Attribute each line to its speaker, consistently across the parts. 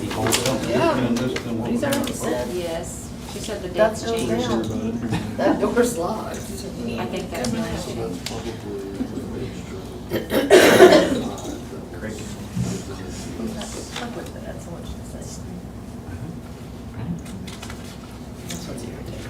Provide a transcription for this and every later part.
Speaker 1: Heidi holds it.
Speaker 2: Yeah.
Speaker 3: He's already said.
Speaker 2: Yes, she said the
Speaker 3: That
Speaker 2: date's
Speaker 3: goes
Speaker 2: changed.
Speaker 3: down. That door's locked.
Speaker 2: I think that's when it's changed.
Speaker 3: That's what she said. That's what's irritating.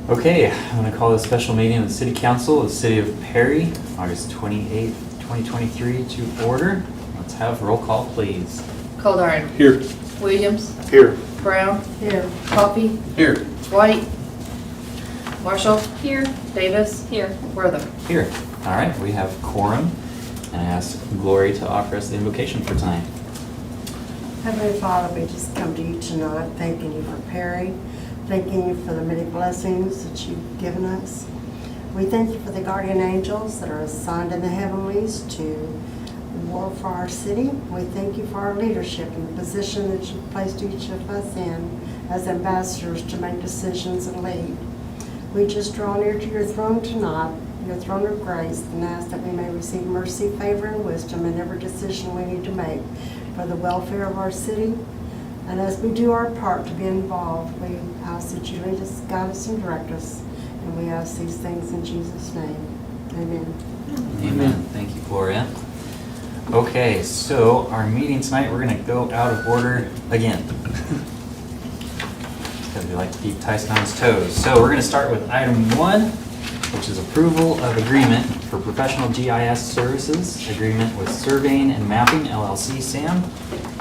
Speaker 1: Okay, I'm going to call this special meeting of the City Council of the City of Perry, August 28th, 2023 to order. Let's have roll call, please.
Speaker 3: Coldiron.
Speaker 4: Here.
Speaker 3: Williams.
Speaker 4: Here.
Speaker 3: Brown. Here. Coffee.
Speaker 4: Here.
Speaker 3: White. Marshall.
Speaker 2: Here.
Speaker 3: Davis.
Speaker 2: Here.
Speaker 3: Wortham.
Speaker 1: Here. All right, we have quorum, and I ask Glory to offer us the invocation for tonight.
Speaker 5: Heavenly Father, we just come to you tonight, thanking you for Perry, thanking you for the many blessings that you've given us. We thank you for the guardian angels that are assigned in the heavenlies to war for our city. We thank you for our leadership and the position that you've placed each of us in as ambassadors to make decisions and lead. We just draw near to your throne tonight, your throne of grace, and ask that we may receive mercy, favor, and wisdom in every decision we need to make for the welfare of our city. And as we do our part to be involved, we ask that you lead us, guide us, and direct us. And we ask these things in Jesus' name. Amen.
Speaker 1: Amen. Thank you, Gloria. Okay, so our meeting tonight, we're going to go out of order again. Because we like to keep Tyson on his toes. So we're going to start with item 1, which is approval of agreement for professional GIS services, agreement with Surveying and Mapping LLC, SAM,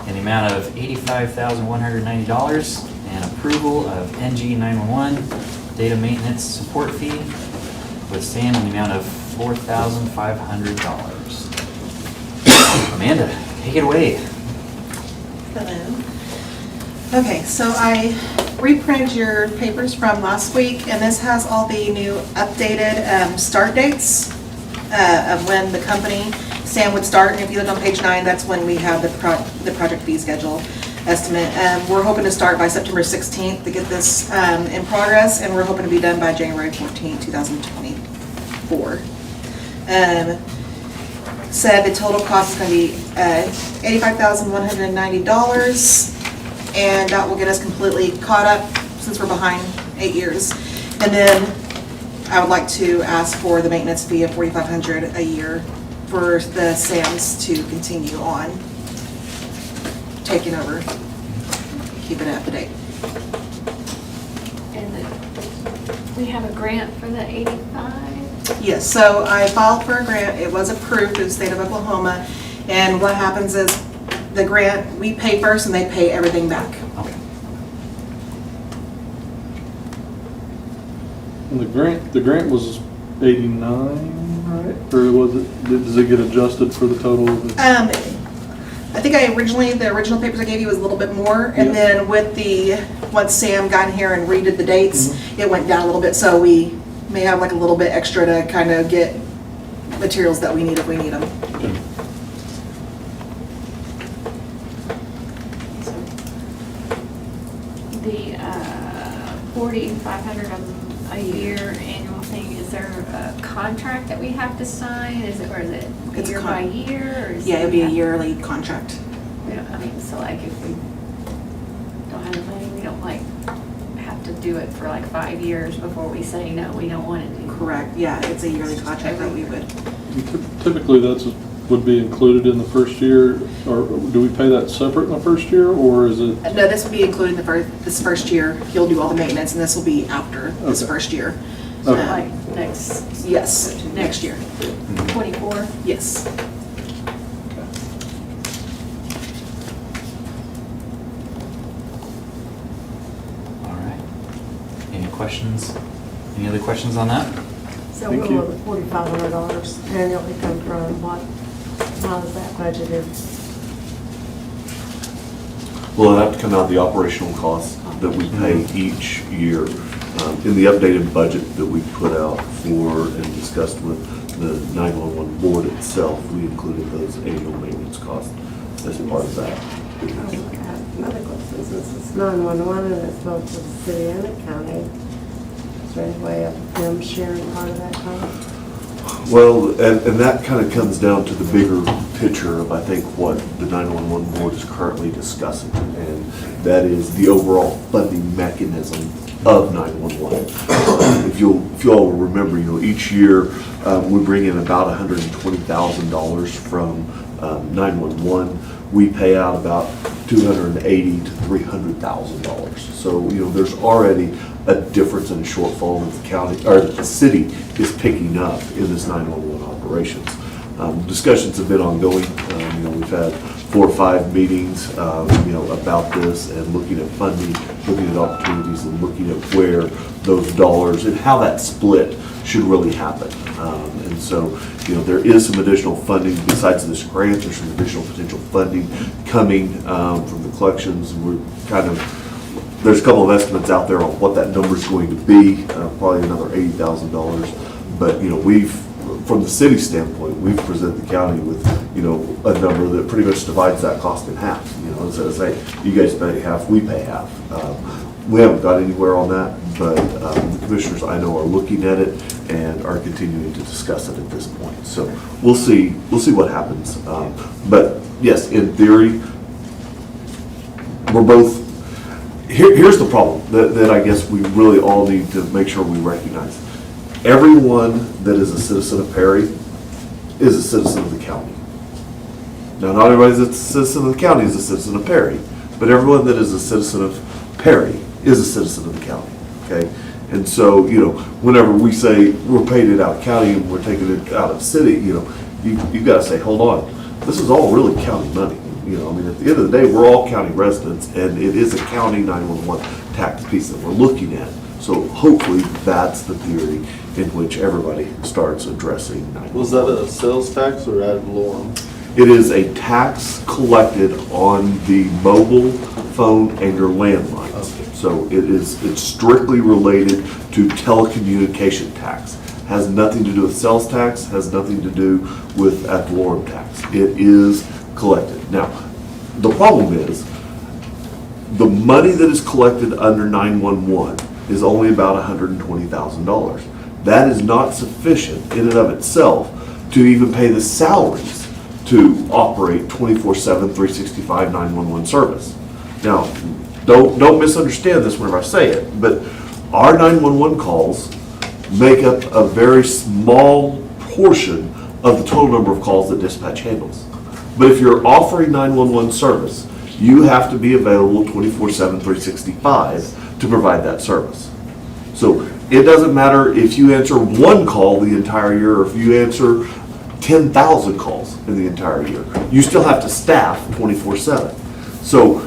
Speaker 1: in the amount of $85,190, and approval of NG 911 data maintenance support fee with Sam in the amount of $4,500. Amanda, take it away.
Speaker 4: Hello. Okay, so I reprinted your papers from last week, and this has all the new updated start dates of when the company, Sam, would start. And if you look on page 9, that's when we have the project fee schedule estimate. We're hoping to start by September 16th to get this in progress, and we're hoping to be done by January 14th, 2024. Said the total cost is going to be $85,190, and that will get us completely caught up since we're behind 8 years. And then I would like to ask for the maintenance fee of $4,500 a year for the SAMs to continue on taking over, keeping it up to date.
Speaker 2: And we have a grant for the 85?
Speaker 4: Yes, so I filed for a grant, it was approved through the state of Oklahoma, and what happens is the grant, we pay first and they pay everything back.
Speaker 1: Okay.
Speaker 6: And the grant was 89, right? Or was it, does it get adjusted for the total?
Speaker 4: I think the original papers I gave you was a little bit more, and
Speaker 6: Yeah.
Speaker 4: then with once Sam got in here and redid the dates, it went down a little bit, so we may have like a little bit extra to kind of get materials that we need if we need them.
Speaker 6: Okay.
Speaker 2: The $4,500 a year annual thing, is there a contract that we have to sign? Is it, or is it
Speaker 4: It's a
Speaker 2: year by year? Or is
Speaker 4: Yeah, it'd be a
Speaker 2: it-
Speaker 4: yearly contract.
Speaker 2: We don't, I mean, so like if we don't have the money, we don't like have to do it for like 5 years before we say, no, we don't want to do.
Speaker 4: Correct, yeah, it's a yearly contract that we would.
Speaker 6: Typically, would be included in the first year, or do we pay that separate in the first year, or is it?
Speaker 4: No, this will be included in this first year. He'll do all the maintenance, and this will be after this
Speaker 6: Okay.
Speaker 4: first year.
Speaker 2: So
Speaker 6: Okay.
Speaker 2: like next.
Speaker 4: Yes, next year.
Speaker 2: 24?
Speaker 4: Yes.
Speaker 1: All right. Any questions? Any other questions on that?
Speaker 5: So
Speaker 6: Thank
Speaker 5: where
Speaker 6: you.
Speaker 5: will the $4,500 annually come from? How is that budgeted?
Speaker 7: Well, it'll have to come out of the operational costs that we pay each year. In the updated budget that we put out for and discussed with the 911 board itself, we included those annual maintenance costs as part of that.
Speaker 5: I have another question, since it's 911 and it's both for the city and the county, is there any way of them sharing part of that cost?
Speaker 7: Well, and that kind of comes down to the bigger picture of, I think, what the 911 board is currently discussing, and that is the overall funding mechanism of 911. If you all remember, each year we bring in about $120,000 from 911. We pay out about $280,000 to $300,000. So there's already a difference in a shortfall that the county or that the city is picking up in this 911 operations. Discussions have been ongoing. We've had 4 or 5 meetings, about this and looking at funding, looking at opportunities, and looking at where those dollars and how that split should really happen. And so, there is some additional funding besides this grant. There's some additional potential funding coming from the collections. There's a couple of estimates out there on what that number is going to be, probably another $80,000. But, from the city standpoint, we've presented the county with, a number that pretty much divides that cost in half. Instead of saying, you guys pay half, we pay half. We haven't got anywhere on that, but the commissioners I know are looking at it and are continuing to discuss it at this point. So we'll see what happens. But yes, in theory, we're both. Here's the problem that I guess we really all need to make sure we recognize. Everyone that is a citizen of Perry is a citizen of the county. Now, not everybody that's a citizen of the county is a citizen of Perry, but everyone that is a citizen of Perry is a citizen of the county, okay? And so, whenever we say we're paying it out of county and we're taking it out of city, you've got to say, hold on, this is all really county money. You know, I mean, at the end of the day, we're all county residents, and it is a county 911 tax piece that we're looking at. So hopefully, that's the theory in which everybody starts addressing 911.
Speaker 8: Was that a sales tax or ad valorem?
Speaker 7: It is a tax collected on the mobile phone and your landlines.
Speaker 8: Okay.
Speaker 7: So it's strictly related to telecommunication tax. Has nothing to do with sales tax, has nothing to do with ad valorem tax. It is collected. Now, the problem is, the money that is collected under 911 is only about $120,000. That is not sufficient in and of itself to even pay the salaries to operate 24/7, 365 911 service. Now, don't misunderstand this whenever I say it, but our 911 calls make up a very small portion of the total number of calls that dispatch handles. But if you're offering 911 service, you have to be available 24/7, 365 to provide that service. So it doesn't matter if you answer one call the entire year or if you answer 10,000 calls in the entire year. You still have to staff 24/7. So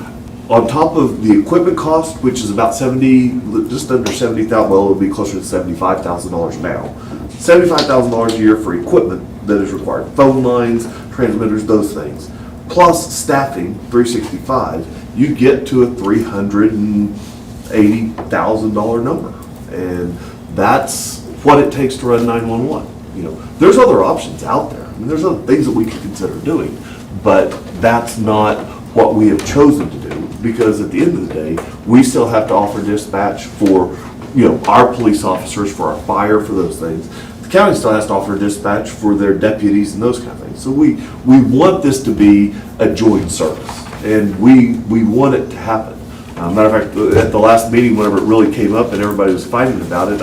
Speaker 7: on top of the equipment cost, which is about just under 70,000, well, it would be closer to $75,000 now. $75,000 a year for equipment that is required, phone lines, transmitters, those things. Plus staffing, 365, you get to a $380,000 number. And that's what it takes to run 911. You know, there's other options out there. I mean, there's other things that we could consider doing, but that's not what we have chosen to do, because at the end of the day, we still have to offer dispatch for, you know, our police officers, for our fire, for those things. The county still has to offer dispatch for their deputies and those kind of things. So we want this to be a joint service, and we want it to happen. Matter of fact, at the last meeting, whenever it really came up and everybody was fighting about it,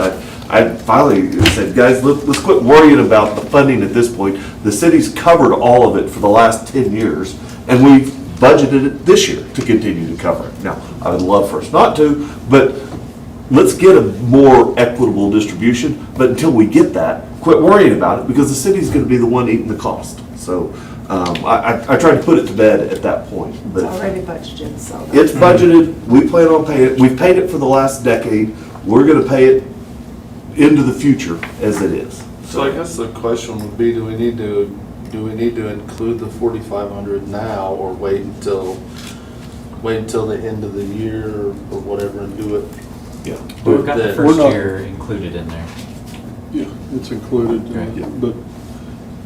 Speaker 7: I finally said, guys, let's quit worrying about the funding at this point. The city's covered all of it for the last 10 years, and we've budgeted it this year to continue to cover it. Now, I would love for us not to, but let's get a more equitable distribution. But until we get that, quit worrying about it, because the city's going to be the one eating the cost. So I tried to put it to bed at that point.
Speaker 5: It's
Speaker 7: But
Speaker 5: already budgeted, so.
Speaker 7: it's budgeted. We plan on paying it. We've paid it for the last decade. We're going to pay it into the future as it is.
Speaker 8: So I guess the question would be, do we need to include the 4,500 now, or wait until the end of the year or whatever and do it?
Speaker 7: Yeah.
Speaker 1: We've got the
Speaker 8: That-
Speaker 1: first
Speaker 6: We're not-
Speaker 1: year included in there.
Speaker 6: Yeah, it's included,
Speaker 1: Right.
Speaker 7: Yeah.
Speaker 6: but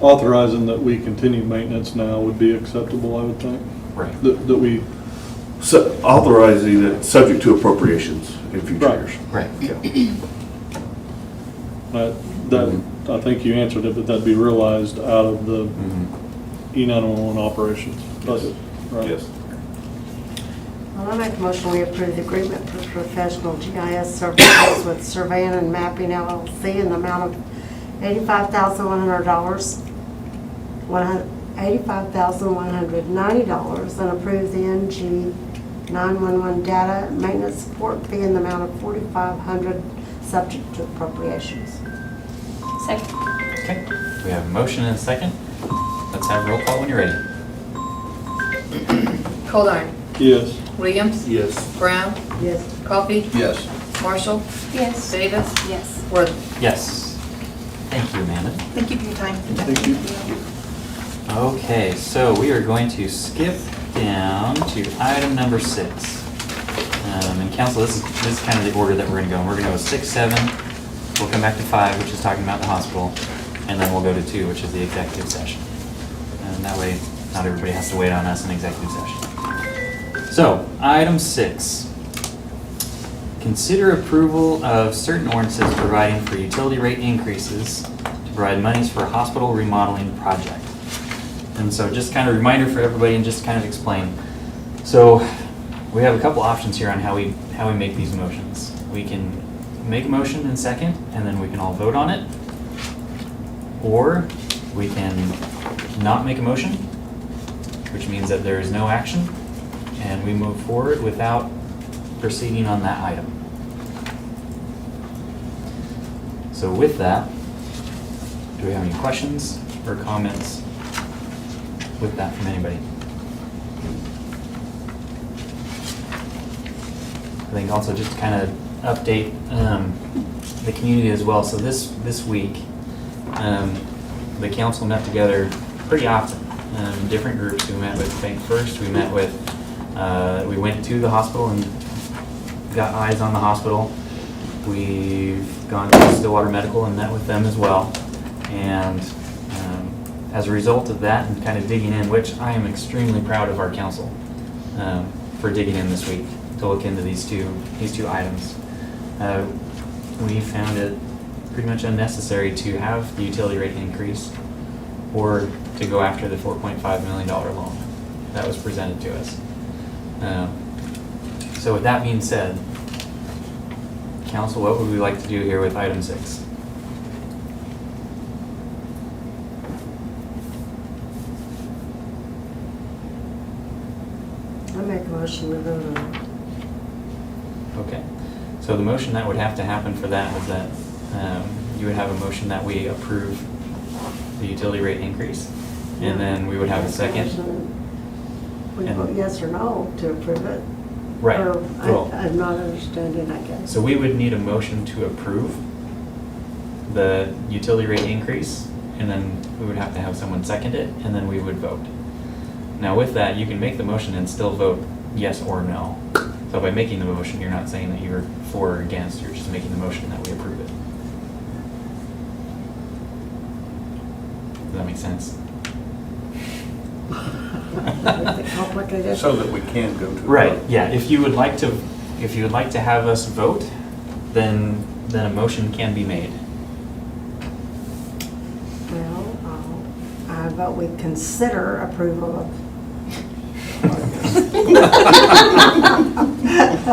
Speaker 6: authorizing that we continue maintenance now would be acceptable, I would think.
Speaker 1: Right.
Speaker 6: That we,
Speaker 7: So authorizing it subject to appropriations in future
Speaker 6: Right.
Speaker 7: years.
Speaker 1: Right.
Speaker 6: that, I think you answered it, but that'd be realized out of the
Speaker 1: Mhm.
Speaker 6: E911 operations budget, right?
Speaker 7: Yes.
Speaker 5: Well, I make a motion we approve the agreement for professional GIS services with Surveying and Mapping LLC in the amount of $85,100, $85,190, and approve the NG 911 data maintenance support fee in the amount of $4,500, subject to appropriations.
Speaker 2: Second.
Speaker 1: Okay, we have a motion and a second. Let's have roll call when you're ready.
Speaker 3: Goldar.
Speaker 6: Yes.
Speaker 3: Williams.
Speaker 8: Yes.
Speaker 3: Brown.
Speaker 5: Yes.
Speaker 3: Coffee.
Speaker 8: Yes.
Speaker 3: Marshall.
Speaker 2: Yes.
Speaker 3: Davis.
Speaker 2: Yes.
Speaker 3: Worthing.
Speaker 1: Yes. Thank you, Amanda.
Speaker 4: Thank you for your time.
Speaker 6: Thank you.
Speaker 1: Okay, so we are going to skip down to item number 6. And council, this is kind of the order that we're gonna go. We're gonna go 6, 7, we'll come back to 5, which is talking about the hospital, and then we'll go to 2, which is the executive session. And that way, not everybody has to wait on us in executive session. So, item 6. Consider approval of certain ordinances providing for utility rate increases to provide monies for a hospital remodeling project. And so just kind of a reminder for everybody and just kind of explain. So we have a couple options here on how we make these motions. We can make a motion in second and then we can all vote on it. Or we can not make a motion, which means that there is no action and we move forward without proceeding on that item. So with that, do we have any questions or comments with that from anybody? think also just to kind of update the community as well. So this week, the council met together pretty often, in different groups. We met with, I think first we met with, we went to the hospital and got eyes on the hospital. We've gone to Stillwater Medical and met with them as well. And as a result of that and kind of digging in, which I am extremely proud of our council for digging in this week to look into these two items. We found it pretty much unnecessary to have the utility rate increase or to go after the $4.5 million loan that was presented to us. So with that being said, council, what would we like to do here with item 6?
Speaker 5: I make a motion to vote on it.
Speaker 1: Okay, so the motion that would have to happen for that was that you would have a motion that we approve the utility rate increase, and then we would have a second.
Speaker 5: We
Speaker 1: And-
Speaker 5: vote yes or no to approve it.
Speaker 1: Right.
Speaker 5: Or
Speaker 1: Well,
Speaker 5: I'm not understanding, I guess.
Speaker 1: so we would need a motion to approve the utility rate increase, and then we would have to have someone second it, and then we would vote. Now with that, you can make the motion and still vote yes or no. So by making the motion, you're not saying that you're for or against, you're just making the motion that we approve it. Does that make sense?
Speaker 5: Is it complicated?
Speaker 9: So that we can go to. a
Speaker 1: Right,
Speaker 9: vote.
Speaker 1: yeah, if you would like to have us vote, then a motion can be made.
Speaker 5: Well, I vote we consider approval of.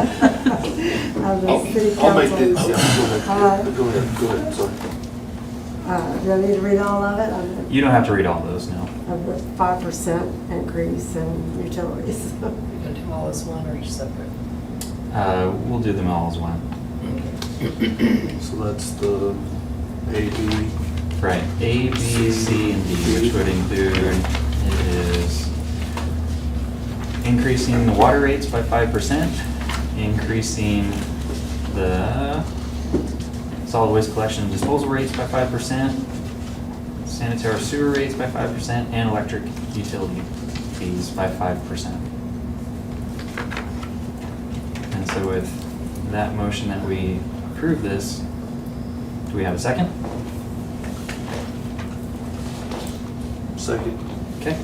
Speaker 5: Of the city
Speaker 8: I'll make
Speaker 5: council.
Speaker 8: it, yeah, go ahead,
Speaker 5: Uh,
Speaker 8: go ahead, sorry.
Speaker 5: Do I need to read all of it? Of
Speaker 1: You don't have to read all those, no.
Speaker 5: the 5% increase in utilities.
Speaker 3: You gonna do all as one or each separate?
Speaker 1: We'll do them all as one.
Speaker 8: So that's the A, B,
Speaker 1: Right, A, B, C, and D, which would include, it is increasing the water rates by 5%, increasing the solid waste collection and disposal rates by 5%, sanitary sewer rates by 5%, and electric utility fees by 5%. And so with that motion that we approve this, do we have a second?
Speaker 8: second.
Speaker 1: Okay.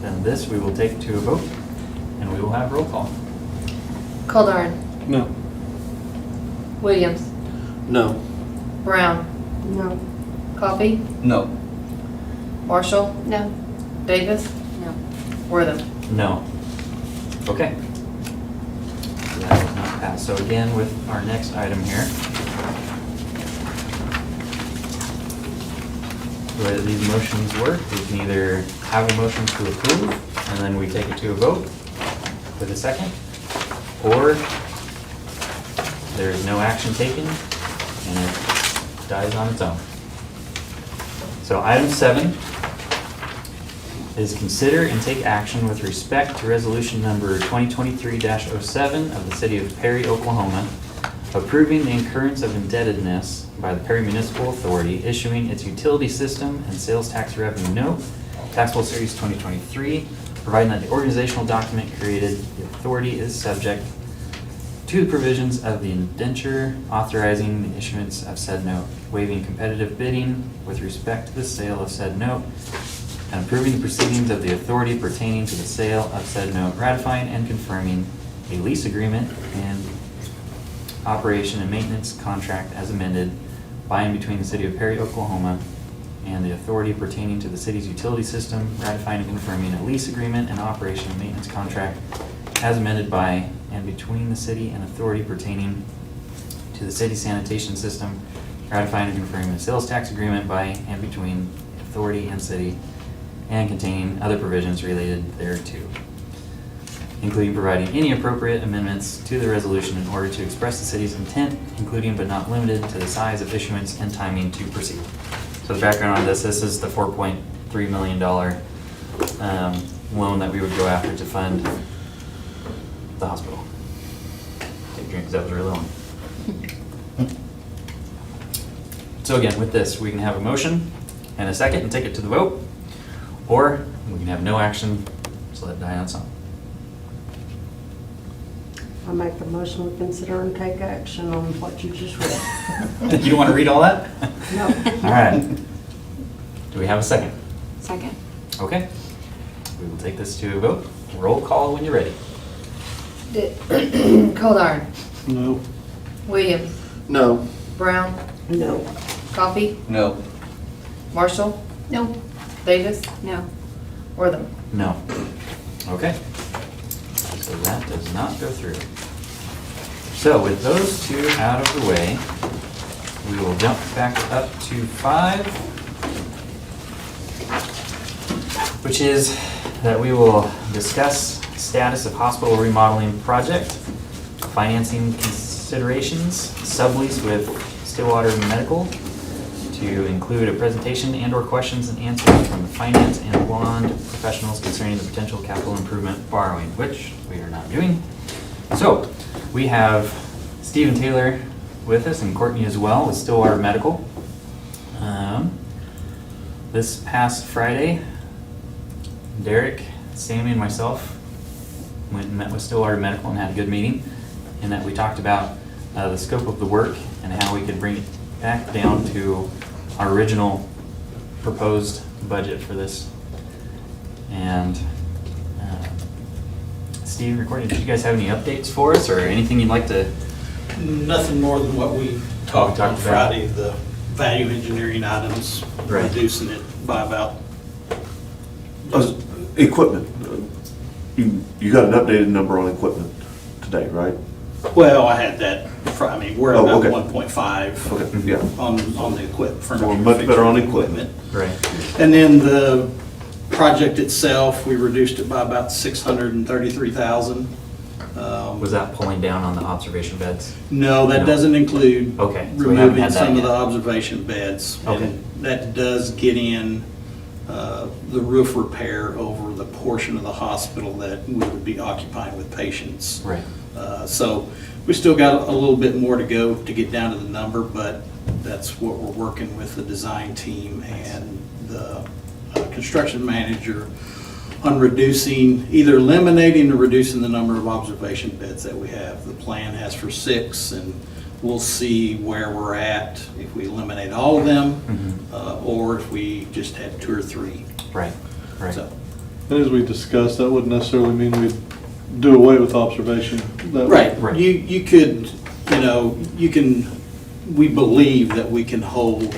Speaker 1: Then this we will take to a vote, and we will have roll call.
Speaker 3: Calderon,
Speaker 6: No.
Speaker 3: Williams,
Speaker 8: No.
Speaker 3: Brown,
Speaker 5: No.
Speaker 3: Coffee,
Speaker 9: No.
Speaker 3: Marshall,
Speaker 2: No.
Speaker 3: Davis,
Speaker 2: No.
Speaker 3: Wortham.
Speaker 1: No. Okay. So that does not pass. So again, with our next item here. The way that these motions work, we can either have a motion to approve, and then we take it to a vote with a second, or there is no action taken, and it dies on its own. So item 7 is consider and take action with respect to resolution number 2023-07 of the city of Perry, Oklahoma, approving the incurrence of indebtedness by the Perry Municipal Authority, issuing its utility system and sales tax revenue note, taxable series 2023, providing that the organizational document created, the authority is subject to the provisions of the indenture authorizing the issuance of said note, waiving competitive bidding with respect to the sale of said note, and approving the proceedings of the authority pertaining to the sale of said note, ratifying and confirming a lease agreement and operation and maintenance contract as amended by and between the city of Perry, Oklahoma, and the authority pertaining to the city's utility system, ratifying and confirming a lease agreement and operation and maintenance contract as amended by and between the city and authority pertaining to the city sanitation system, ratifying and confirming a sales tax agreement by and between authority and city, and containing other provisions related thereto, including providing any appropriate amendments to the resolution in order to express the city's intent, including but not limited to the size of issuance and timing to proceed. So the background on this is the $4.3 million loan that we would go after to fund the hospital. hearing because that was really long. So again, with this, we can have a motion and a second and take it to the vote, or we can have no action, just let it die on its own.
Speaker 5: I make a motion to consider and take action on what you just read.
Speaker 1: You don't want to read all that?
Speaker 5: No.
Speaker 1: All right. Do we have a second?
Speaker 2: Second.
Speaker 1: Okay. We will take this to a vote. Roll call when you're ready.
Speaker 3: Goldar,
Speaker 6: No.
Speaker 3: Williams,
Speaker 8: No.
Speaker 3: Brown,
Speaker 5: No.
Speaker 3: Coffee,
Speaker 8: No.
Speaker 3: Marshall,
Speaker 2: No.
Speaker 3: Davis,
Speaker 2: No.
Speaker 3: Wortham.
Speaker 1: No. Okay. So that does not go through. So with those two out of the way, we will jump back up to 5, which is that we will discuss status of hospital remodeling project, financing considerations, sublease with Stillwater Medical, to include a presentation and/or questions and answers from the finance and bond professionals concerning the potential capital improvement borrowing, which we are not doing. So, we have Stephen Taylor with us and Courtney as well with Stillwater Medical. This past Friday, Derek, Sammy, and myself went and met with Stillwater Medical and had a good meeting, in that we talked about the scope of the work and how we could bring it back down to our original proposed budget for this. And Steve, recording, did you guys have any updates for us or anything you'd like to?
Speaker 9: Nothing more than what we talked on
Speaker 1: about.
Speaker 9: Friday, the value engineering items,
Speaker 1: Right.
Speaker 9: reducing it by about,
Speaker 7: Equipment, you got an updated number on equipment today, right?
Speaker 9: well, I had that, I mean, we're
Speaker 7: Oh,
Speaker 9: about
Speaker 7: okay.
Speaker 9: 1.5
Speaker 7: Okay, yeah.
Speaker 9: on the equipment.
Speaker 7: So we're much better on equipment.
Speaker 1: Right.
Speaker 9: And then the project itself, we reduced it by about 633,000.
Speaker 1: Was that pulling down on the observation beds?
Speaker 9: No, that
Speaker 1: No.
Speaker 9: doesn't include
Speaker 1: Okay, so we haven't
Speaker 9: removing
Speaker 1: had that
Speaker 9: some of
Speaker 1: yet.
Speaker 9: the observation beds.
Speaker 1: Okay.
Speaker 9: And that does get in the roof repair over the portion of the hospital that we would be occupying with patients.
Speaker 1: Right.
Speaker 9: So we still got a little bit more to go to get down to the number, but that's what we're working with the design team and the construction manager on reducing, either eliminating or reducing the number of observation beds that we have. The plan has for 6, and we'll see where we're at if we eliminate all of them, or if we just had 2 or 3.
Speaker 1: Right, right.
Speaker 9: So,
Speaker 6: And as we discussed, that wouldn't necessarily mean we'd do away with observation. That would-
Speaker 9: right,
Speaker 1: Right.
Speaker 9: you could, you can, we believe that we can hold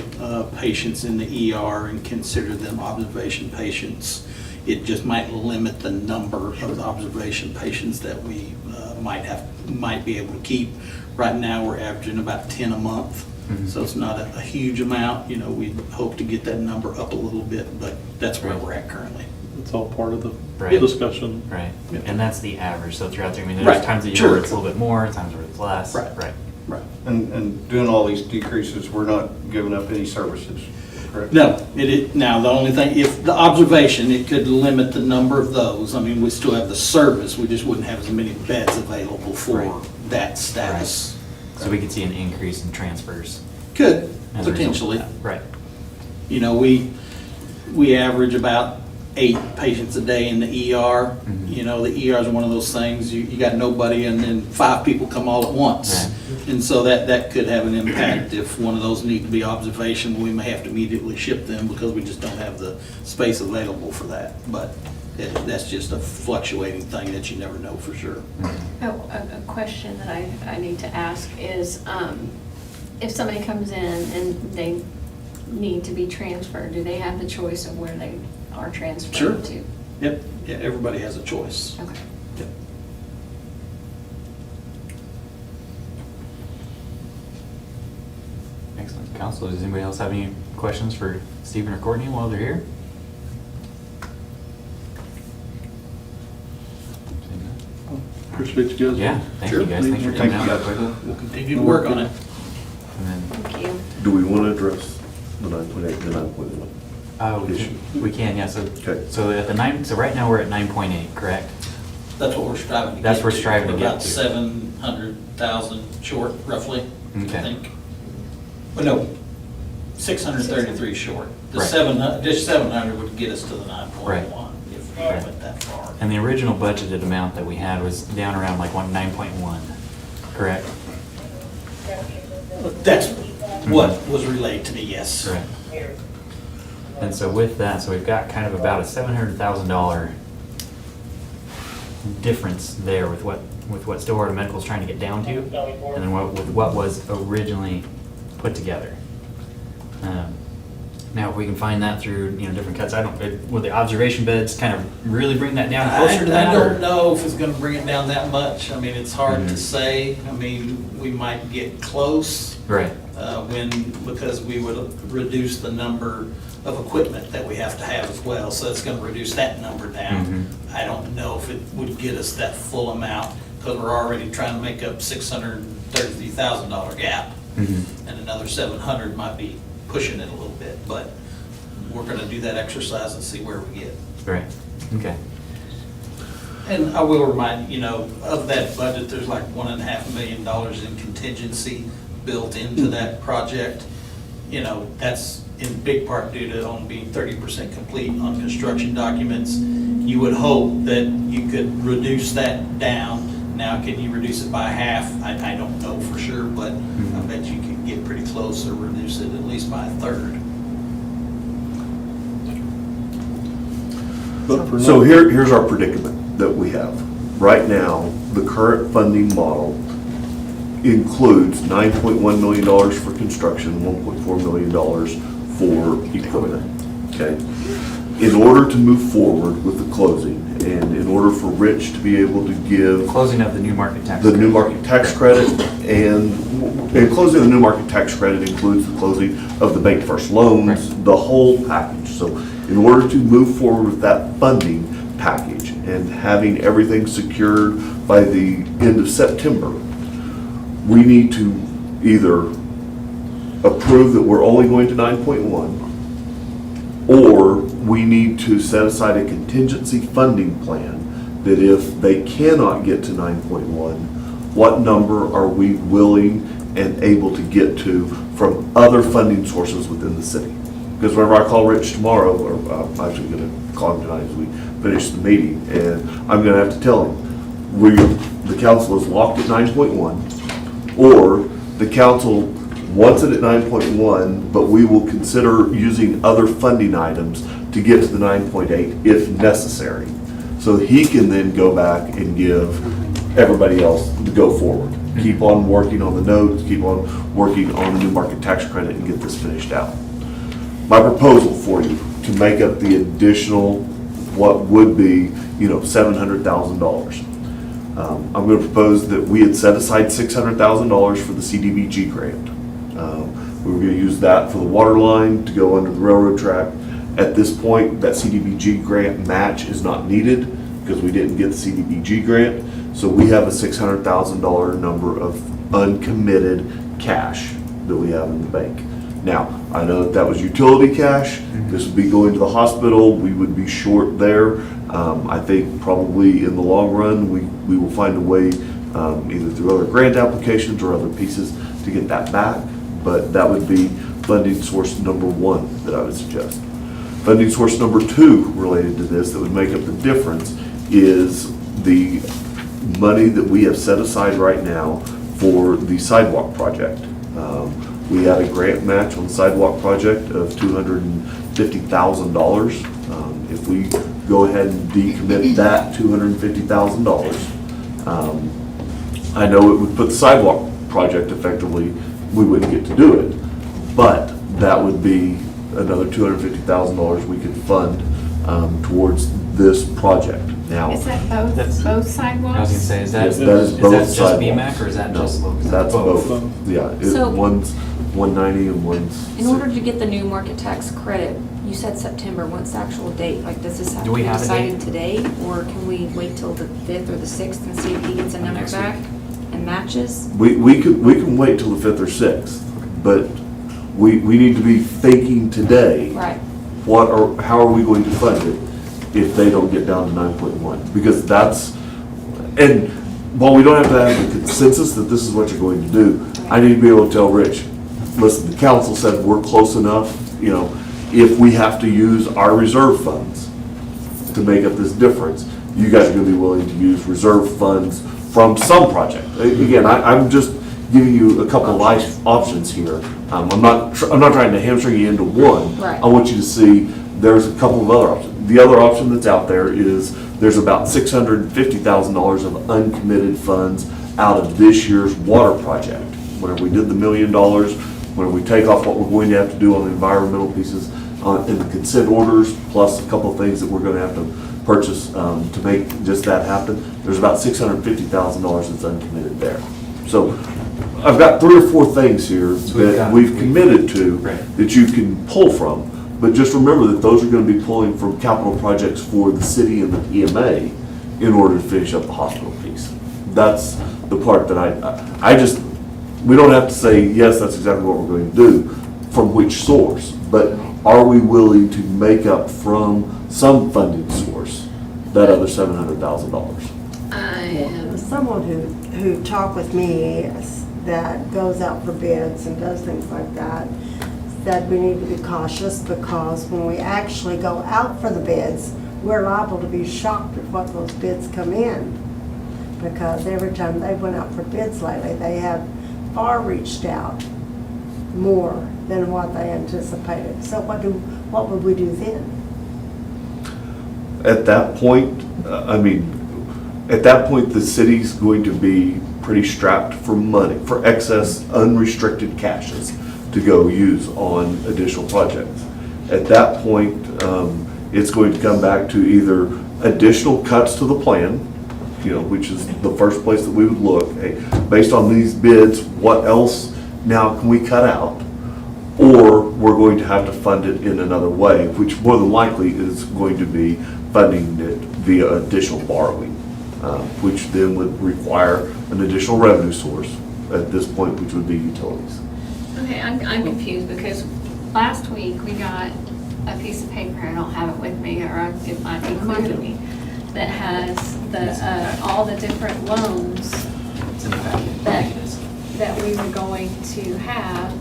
Speaker 9: patients in the ER and consider them observation patients. It just might limit the number of observation patients that we might be able to keep. Right now, we're averaging about 10 a month, so it's not a huge amount. We hope to get that number up a little bit, but that's where
Speaker 1: Right.
Speaker 9: we're at currently.
Speaker 6: It's all part of the
Speaker 1: Right.
Speaker 6: discussion.
Speaker 1: Right,
Speaker 9: Yeah.
Speaker 1: and that's the average, so throughout there, I mean,
Speaker 9: Right,
Speaker 1: there's times of year
Speaker 9: sure.
Speaker 1: where it's a little bit more, times where it's less.
Speaker 9: Right.
Speaker 1: Right.
Speaker 9: Right.
Speaker 10: And doing all these decreases, we're not giving up any services, correct?
Speaker 9: No, now, the only thing, if the observation, it could limit the number of those. I mean, we still have the service, we just wouldn't have as many beds available for
Speaker 1: Right.
Speaker 9: that status.
Speaker 1: So we could see an increase in transfers.
Speaker 9: Could,
Speaker 1: as a result of
Speaker 9: potentially.
Speaker 1: that. Right,
Speaker 9: We average about 8 patients a day in the ER.
Speaker 1: Mhm.
Speaker 9: The ER is one of those things, you got nobody and then 5 people come all at once.
Speaker 1: Right.
Speaker 9: And so that could have an impact if one of those need to be observation, we may have to immediately ship them because we just don't have the space available for that. But that's just a fluctuating thing that you never know for sure.
Speaker 2: Oh, a question that I need to ask is, if somebody comes in and they need to be transferred, do they have the choice of where they are
Speaker 9: Sure.
Speaker 2: transferred to?
Speaker 9: Yep, yeah, everybody has a choice.
Speaker 2: Okay.
Speaker 9: Yep.
Speaker 1: excellent. Council, does anybody else have any questions for Stephen or Courtney while they're here?
Speaker 6: Appreciate you guys.
Speaker 1: Yeah, thank
Speaker 9: Sure.
Speaker 1: you guys, thanks for coming
Speaker 10: Thank you,
Speaker 1: out.
Speaker 10: guys.
Speaker 9: We'll continue to work on it.
Speaker 1: And then,
Speaker 2: Thank you.
Speaker 7: Do we want to address the 9.8 and the 9.1?
Speaker 1: we can, yeah, so,
Speaker 7: Okay.
Speaker 1: so at the 9, so right now we're at 9.8, correct?
Speaker 9: That's what we're striving to get to.
Speaker 1: That's what we're striving to
Speaker 9: We're
Speaker 1: get
Speaker 9: about
Speaker 1: to.
Speaker 9: 700,000 short, roughly, I
Speaker 1: Okay.
Speaker 9: think. Well, no, 633 short. The
Speaker 1: Right.
Speaker 9: 700, just 700 would get us to the 9.1
Speaker 1: Right.
Speaker 9: if we
Speaker 1: Right.
Speaker 9: went that far.
Speaker 1: And the original budgeted amount that we had was down around like 9.1, correct?
Speaker 9: That's what was relayed to me, yes.
Speaker 1: Correct. And so with that, so we've got kind of about a $700,000 difference there with what Stillwater Medical is trying to get down to, and then with what was originally put together. Now, if we can find that through, different cuts, will the observation beds kind of really bring that down closer to that?
Speaker 9: I
Speaker 1: or-
Speaker 9: don't know if it's gonna bring it down that much. I mean, it's hard
Speaker 1: Mhm.
Speaker 9: to say. I mean, we might get close.
Speaker 1: Right.
Speaker 9: Because we would reduce the number of equipment that we have to have as well, so it's gonna reduce that number down.
Speaker 1: Mhm.
Speaker 9: I don't know if it would get us that full amount, because we're already trying to make up $633,000 gap,
Speaker 1: Mhm.
Speaker 9: and another 700 might be pushing it a little bit, but we're gonna do that exercise and see where we get.
Speaker 1: Right, okay.
Speaker 9: And I will remind, of that budget, there's like $1.5 million in contingency built into that project. That's in big part due to only being 30% complete on construction documents. You would hope that you could reduce that down. Now, can you reduce it by half? I don't know for sure, but I bet you can get pretty close or reduce it at least by a third.
Speaker 6: But for
Speaker 7: So
Speaker 6: now-
Speaker 7: here's our predicament that we have. Right now, the current funding model includes $9.1 million for construction, $1.4 million for equipment, okay? In order to move forward with the closing, and in order for Rich to be able to give
Speaker 1: Closing of the new market tax.
Speaker 7: the new market tax credit, and closing the new market tax credit includes the closing of the bank first loans,
Speaker 1: Right.
Speaker 7: the whole package. So in order to move forward with that funding package and having everything secured by the end of September, we need to either approve that we're only going to 9.1, or we need to set aside a contingency funding plan that if they cannot get to 9.1, what number are we willing and able to get to from other funding sources within the city? Because whenever I call Rich tomorrow, or I'm actually going to call him tonight as we finish the meeting, and I'm going to have to tell him, the council is locked at 9.1, or the council wants it at 9.1, but we will consider using other funding items to get to the 9.8 if necessary. So he can then go back and give everybody else the go forward. Keep on working on the notes, keep on working on the new market tax credit and get this finished out. My proposal for you to make up the additional, what would be, $700,000. I'm going to propose that we had set aside $600,000 for the CDBG grant. We were going to use that for the water line to go under the railroad track. At this point, that CDBG grant match is not needed because we didn't get the CDBG grant. So we have a $600,000 number of uncommitted cash that we have in the bank. Now, I know that was utility cash. This would be going to the hospital. We would be short there. I think probably in the long run, we will find a way, either through other grant applications or other pieces, to get that back. But that would be funding source number one that I would suggest. Funding source number two related to this that would make up the difference is the money that we have set aside right now for the sidewalk project. We had a grant match on the sidewalk project of $250,000. If we go ahead and decommit that $250,000, I know it would put the sidewalk project effectively, we wouldn't get to do it, but that would be another $250,000 we could fund towards this project. Now,
Speaker 2: Is that
Speaker 1: That's-
Speaker 2: both sidewalks?
Speaker 1: I was gonna say, is that
Speaker 6: Yes,
Speaker 7: that is both
Speaker 1: just
Speaker 7: sidewalks.
Speaker 1: BMAC or is that
Speaker 7: No,
Speaker 1: just?
Speaker 7: that's both. Yeah,
Speaker 11: So-
Speaker 7: one's 190 and one's.
Speaker 11: In order to get the new market tax credit, you said September, what's the actual date? Like, does this have
Speaker 1: Do
Speaker 11: to
Speaker 1: we
Speaker 11: be
Speaker 1: have a
Speaker 11: decided
Speaker 1: date?
Speaker 11: today? Or can we wait till the 5th or the 6th and see if he gets a number
Speaker 1: Next
Speaker 11: back and matches?
Speaker 7: We can wait till the 5th or 6th, but we need to be thinking today.
Speaker 11: Right.
Speaker 7: How are we going to fund it if they don't get down to 9.1? Because that's And while we don't have to have a consensus that this is what you're going to do, I need to be able to tell Rich, listen, the council said we're close enough, you know, if we have to use our reserve funds to make up this difference, you guys are gonna be willing to use reserve funds from some project. Again, I'm just giving you a couple of life options here. I'm not trying to hamstring you into one.
Speaker 11: Right.
Speaker 7: I want you to see there's a couple of other options. The other option that's out there is there's about $650,000 of uncommitted funds out of this year's water project. Whenever we did the $1 million, whenever we take off what we're going to have to do on the environmental pieces in the consent orders, plus a couple of things that we're going to have to purchase to make just that happen, there's about $650,000 that's uncommitted there. So I've got 3 or 4 things here
Speaker 1: So we've
Speaker 7: that
Speaker 1: got-
Speaker 7: we've committed to
Speaker 1: Right.
Speaker 7: that you can pull from. But just remember that those are going to be pulling from capital projects for the city and the EMA in order to finish up the hospital piece. That's the part that I just, we don't have to say, yes, that's exactly what we're going to do, from which source. But are we willing to make up from some funding source that other $700,000?
Speaker 2: I am,
Speaker 5: Someone who talked with me that goes out for bids and does things like that, said we need to be cautious because when we actually go out for the bids, we're liable to be shocked at what those bids come in. Because every time they went out for bids lately, they have far reached out more than what they anticipated. So what would we do then?
Speaker 7: At that point, at that point, the city's going to be pretty strapped for money, for excess unrestricted cashes to go use on additional projects. At that point, it's going to come back to either additional cuts to the plan, you know, which is the first place that we would look. Hey, based on these bids, what else now can we cut out? Or we're going to have to fund it in another way, which more than likely is going to be funding it via additional borrowing, which then would require an additional revenue source at this point, which would be utilities.
Speaker 2: okay, I'm confused because last week we got a piece of paper, I don't have it with me, or it might be clear to me, that has all the different loans
Speaker 1: It's in the packet.
Speaker 2: that we were going to have.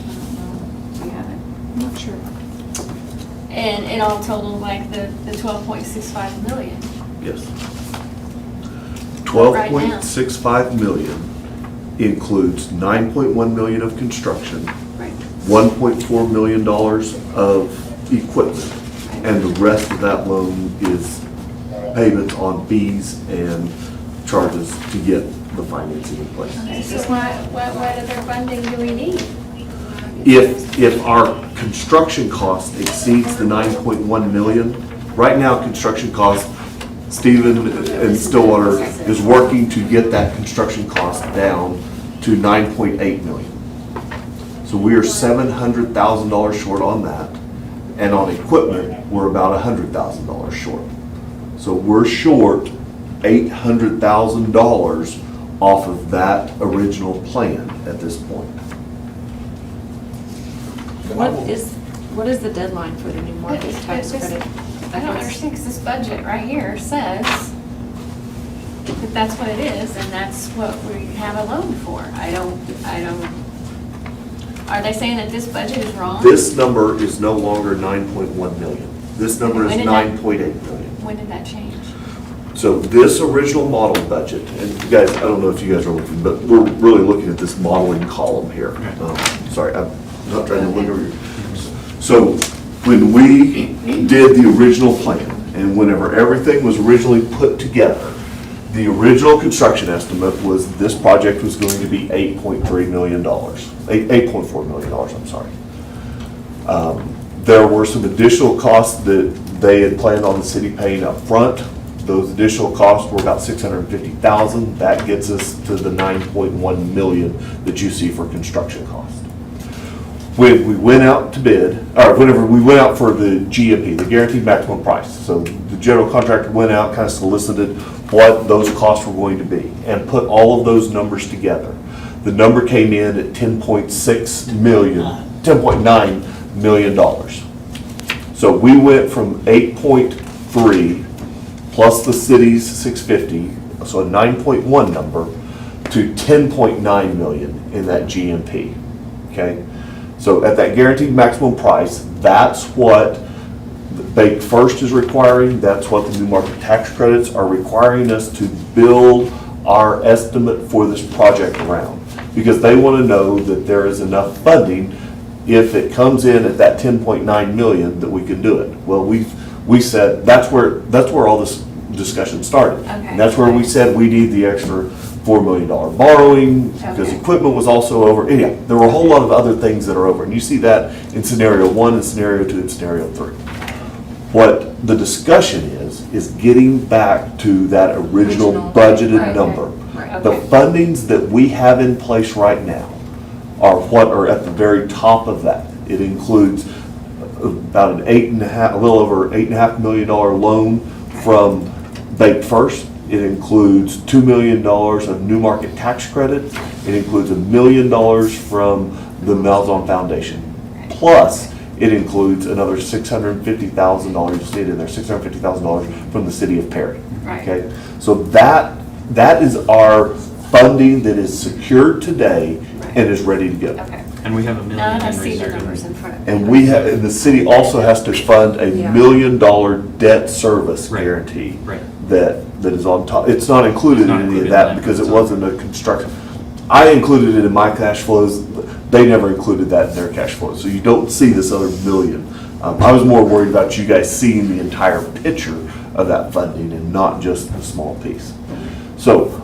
Speaker 2: Do you have it?
Speaker 11: I'm not sure.
Speaker 2: And it all totaled like the 12.65 million.
Speaker 7: Yes.
Speaker 2: Right now.
Speaker 7: 12.65 million includes 9.1 million of construction,
Speaker 2: Right.
Speaker 7: $1.4 million of equipment, and the rest of that loan is payments on fees and charges to get the financing in place.
Speaker 2: Okay, so what other funding do we need?
Speaker 7: If our construction cost exceeds the 9.1 million, right now, construction cost, Stephen and Stillwater is working to get that construction cost down to 9.8 million. So we are $700,000 short on that, and on equipment, we're about $100,000 short. So we're short $800,000 off of that original plan at this point.
Speaker 11: What is the deadline for the new market tax credit?
Speaker 2: I don't understand, because this budget right here says that that's what it is, and that's what we have a loan for. I don't, are they saying that this budget is wrong?
Speaker 7: This number is no longer 9.1 million. This number is
Speaker 2: When did that-
Speaker 7: 9.8 million.
Speaker 2: When did that change?
Speaker 7: So this original model budget, and you guys, I don't know if you guys are looking, but we're really looking at this modeling column here. Sorry, I'm not trying to look over you. So when we did the original plan, and whenever everything was originally put together, the original construction estimate was this project was going to be $8.3 million, $8.4 million, I'm sorry. There were some additional costs that they had planned on the city paying up front. Those additional costs were about $650,000. That gets us to the 9.1 million that you see for construction cost. When we went out to bid, or whenever we went out for the GMP, the guaranteed maximum price, so the general contractor went out, kind of solicited what those costs were going to be, and put all of those numbers together. The number came in at $10.9 million. So we went from 8.3 plus the city's 650, so a 9.1 number, to 10.9 million in that GMP, okay? So at that guaranteed maximum price, that's what Baked First is requiring, that's what the new market tax credits are requiring us to build our estimate for this project around. Because they want to know that there is enough funding, if it comes in at that 10.9 million, that we can do it. Well, we said, that's where all this discussion started.
Speaker 2: Okay.
Speaker 7: And that's where we said we need the extra $4 million borrowing, because
Speaker 2: Okay.
Speaker 7: equipment was also over. Anyhow, there were a whole lot of other things that are over, and you see that in scenario 1 and scenario 2 and scenario 3. What the discussion is getting back to that original
Speaker 11: Original,
Speaker 7: budgeted
Speaker 11: right,
Speaker 7: number.
Speaker 2: right,
Speaker 7: The
Speaker 2: okay.
Speaker 7: fundings that we have in place right now are what are at the very top of that. It includes about a little over $8.5 million loan from Baked First. It includes $2 million of new market tax credits. It includes $1 million from the Malzahn Foundation. Plus, it includes another $650,000, you see it in there, $650,000 from the city of Perry.
Speaker 2: Right.
Speaker 7: Okay, so that is our funding that is secured today and is ready to go.
Speaker 2: Okay.
Speaker 1: And we have $1 million
Speaker 2: Now I
Speaker 1: in
Speaker 2: see the
Speaker 1: reserve.
Speaker 2: numbers in front of me.
Speaker 7: And and the city also has to fund a
Speaker 11: Yeah.
Speaker 7: $1 million debt service
Speaker 1: Right.
Speaker 7: guarantee.
Speaker 1: Right.
Speaker 7: That is on top, it's not included
Speaker 1: It's not
Speaker 7: in any of
Speaker 1: included in
Speaker 7: that
Speaker 1: that,
Speaker 7: because it
Speaker 1: so-
Speaker 7: wasn't a construction. I included it in my cash flows, they never included that in their cash flows, so you don't see this other million. I was more worried about you guys seeing the entire picture of that funding and not just a small piece. So,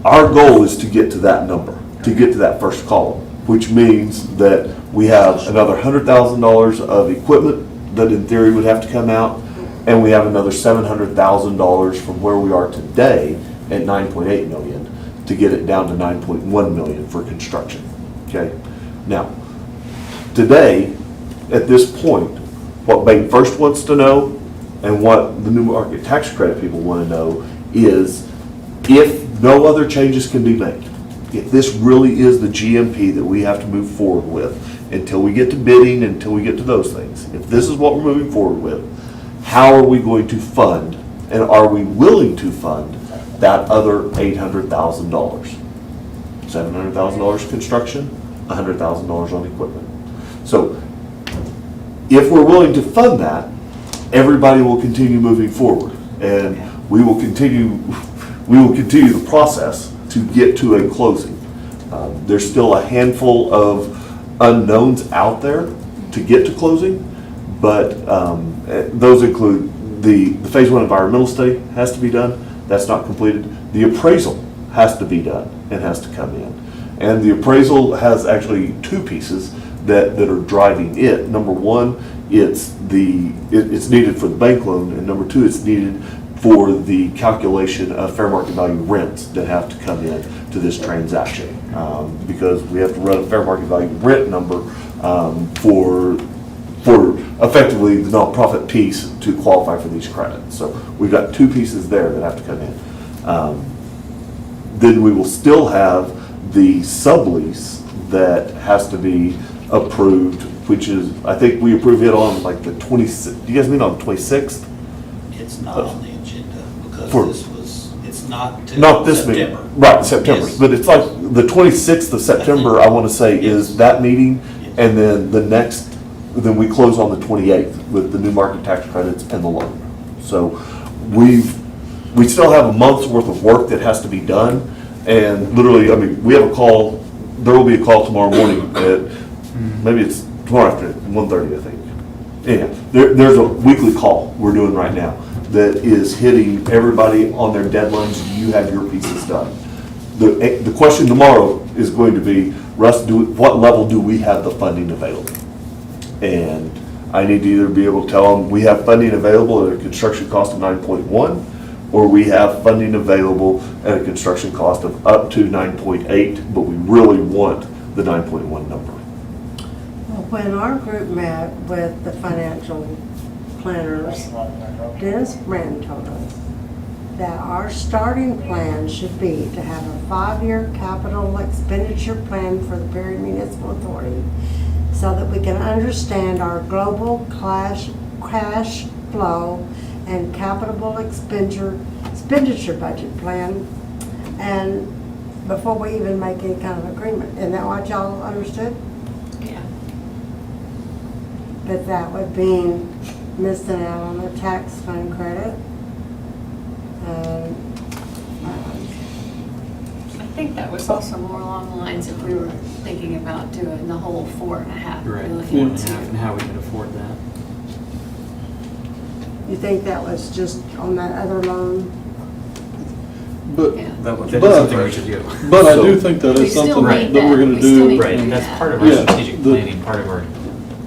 Speaker 7: our goal is to get to that number, to get to that first column, which means that we have another $100,000 of equipment that in theory would have to come out, and we have another $700,000 from where we are today at 9.8 million to get it down to 9.1 million for construction, okay? Now, today, at this point, what Baked First wants to know and what the new market tax credit people want to know is if no other changes can be made, if this really is the GMP that we have to move forward with until we get to bidding, until we get to those things, if this is what we're moving forward with, how are we going to fund, and are we willing to fund that other $800,000? $700,000 construction, $100,000 on equipment. So if we're willing to fund that, everybody will continue moving forward, and we will continue the process to get to a closing. There's still a handful of unknowns out there to get to closing, but those include the Phase 1 environmental study has to be done. That's not completed. The appraisal has to be done and has to come in. And the appraisal has actually two pieces that are driving it. Number one, it's needed for the bank loan, and number two, it's needed for the calculation of fair market value rents that have to come in to this transaction. Because we have to run a fair market value rent number for effectively the nonprofit piece to qualify for these credits. So we've got two pieces there that have to come in. Then we will still have the sublease that has to be approved, which is, I think we approve it on like the 26th. Do you guys mean on the 26th?
Speaker 9: It's not on the agenda
Speaker 7: For-
Speaker 9: because it's not till
Speaker 7: Not this meeting.
Speaker 9: September.
Speaker 7: Right, September.
Speaker 9: Yes.
Speaker 7: But it's like the 26th of September, I want to say, is that meeting.
Speaker 9: Yes.
Speaker 7: And then then we close on the 28th with the new market tax credits and the loan. So we still have a month's worth of work that has to be done. And literally, I mean, we have a call, there will be a call tomorrow morning at, maybe it's tomorrow afternoon, 1:30, I think. Anyhow, there's a weekly call we're doing right now that is hitting everybody on their deadlines. You have your pieces done. The question tomorrow is going to be, Russ, what level do we have the funding available? And I need to either be able to tell them we have funding available at a construction cost of 9.1, or we have funding available at a construction cost of up to 9.8, but we really want the 9.1 number.
Speaker 5: Well, when our group met with the financial planners, Dennis Brand told us that our starting plan should be to have a 5-year capital expenditure plan for the Perry Municipal Authority so that we can understand our global cash flow and capital expenditure expenditure budget plan, and before we even make any kind of agreement. Isn't that what y'all understood?
Speaker 2: Yeah.
Speaker 5: That that would mean missing out on the tax fund credit. And,
Speaker 2: I think that was also more along the lines if we were thinking about doing the whole 4.5
Speaker 1: Right,
Speaker 2: million
Speaker 1: 4.5, and
Speaker 2: too.
Speaker 1: how we could afford that.
Speaker 5: you think that was just on that other loan?
Speaker 6: But,
Speaker 2: Yeah.
Speaker 1: That is
Speaker 6: But-
Speaker 1: something we should do.
Speaker 6: but I
Speaker 7: So-
Speaker 6: do think that
Speaker 2: We
Speaker 6: is
Speaker 2: still
Speaker 6: something
Speaker 2: need
Speaker 6: that we're
Speaker 2: that.
Speaker 6: gonna
Speaker 2: We still
Speaker 6: do.
Speaker 2: need
Speaker 1: Right, and that's part of our
Speaker 6: Yeah,
Speaker 1: strategic
Speaker 6: the-
Speaker 1: planning, part of our,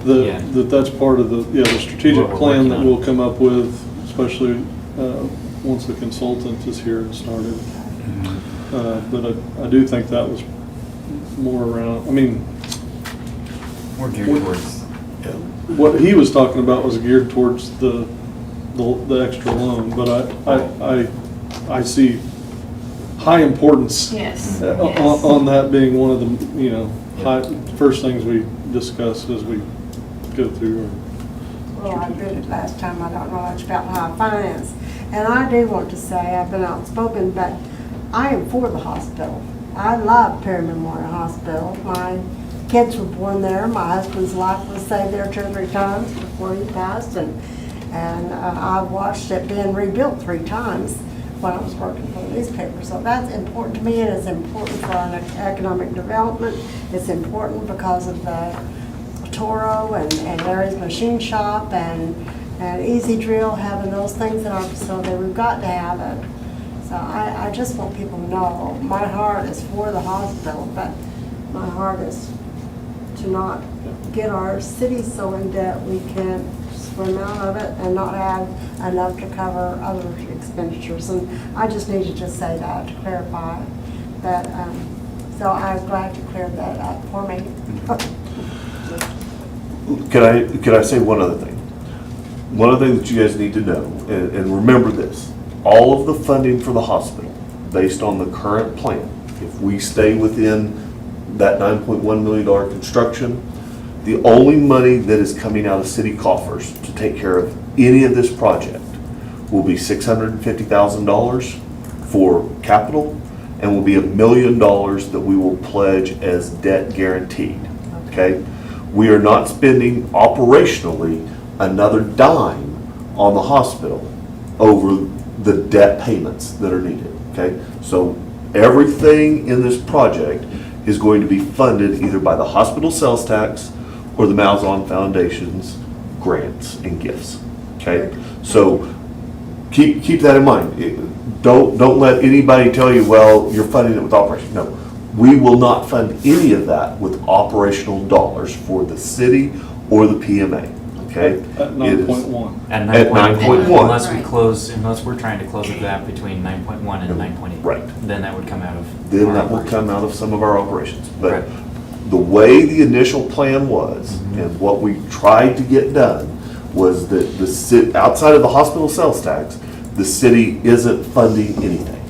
Speaker 1: Yeah.
Speaker 6: That's part of the, the strategic
Speaker 1: What we're
Speaker 6: plan
Speaker 1: working
Speaker 6: that
Speaker 1: on.
Speaker 6: we'll come up with, especially once the consultant is here and started. But I do think that was more around, I mean,
Speaker 1: more geared towards,
Speaker 6: what he was talking about was geared towards the extra loan, but I see high importance
Speaker 2: Yes,
Speaker 6: on
Speaker 2: yes.
Speaker 6: on that being one of the, first things we discuss as we go through.
Speaker 5: Well, I did it last time, I don't know much about how I finance. And I do want to say, I've been outspoken, but I am for the hospital. I love Perry Memorial Hospital. My kids were born there, my husband's life was saved there 2 or 3 times before he passed, and I watched it being rebuilt 3 times when I was working for the newspaper. So that's important to me, and it's important for our economic development. It's important because of the Toro and Larry's Machine Shop and Easy Drill, having those things in our facility. We've got to have it. So I just want people to know, my heart is for the hospital, but my heart is to not get our city so in debt we can't swim out of it and not have enough to cover other expenditures. And I just needed to say that, to clarify that. So I'm glad you cleared that up for me.
Speaker 7: Can I say one other thing? One other thing that you guys need to know, and remember this, all of the funding for the hospital, based on the current plan, if we stay within that $9.1 million construction, the only money that is coming out of city coffers to take care of any of this project will be $650,000 for capital, and will be $1 million that we will pledge as debt guaranteed, okay? We are not spending operationally another dime on the hospital over the debt payments that are needed, okay? So everything in this project is going to be funded either by the hospital sales tax or the Malzahn Foundation's grants and gifts, okay? So keep that in mind. Don't let anybody tell you, well, you're funding it with operation. No, we will not fund any of that with operational dollars for the city or the PMA, okay?
Speaker 6: At
Speaker 7: It is-
Speaker 6: 9.1.
Speaker 1: at
Speaker 7: At 9.1.
Speaker 1: Unless we
Speaker 2: Right.
Speaker 1: close, unless we're trying to close the gap between 9.1 and 9.8.
Speaker 7: Right.
Speaker 1: Then that would come out of.
Speaker 7: Then
Speaker 1: our
Speaker 7: that will
Speaker 1: operation.
Speaker 7: come out of some of our operations. But
Speaker 1: Right.
Speaker 7: the way the initial plan was, and what we tried to get done, was that outside of the hospital sales tax, the city isn't funding anything.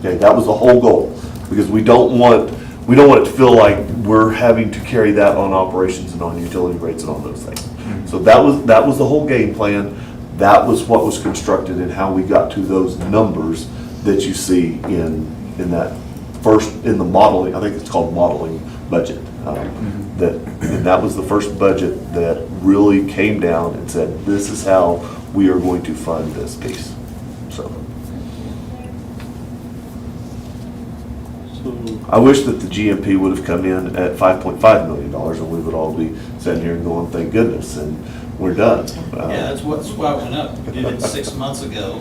Speaker 7: Okay, that was the whole goal, because we don't want it to feel like we're having to carry that on operations and on utility rates and all those things. So that was the whole game plan. That was what was constructed and how we got to those numbers that you see in that first, in the modeling, I think it's called modeling budget. And that was the first budget that really came down and said, this is how we are going to fund this piece, so.
Speaker 6: So,
Speaker 7: I wish that the GMP would have come in at $5.5 million and we would all be sitting here and going, thank goodness, and we're done.
Speaker 9: Yeah, that's why it went up. We did it 6 months ago,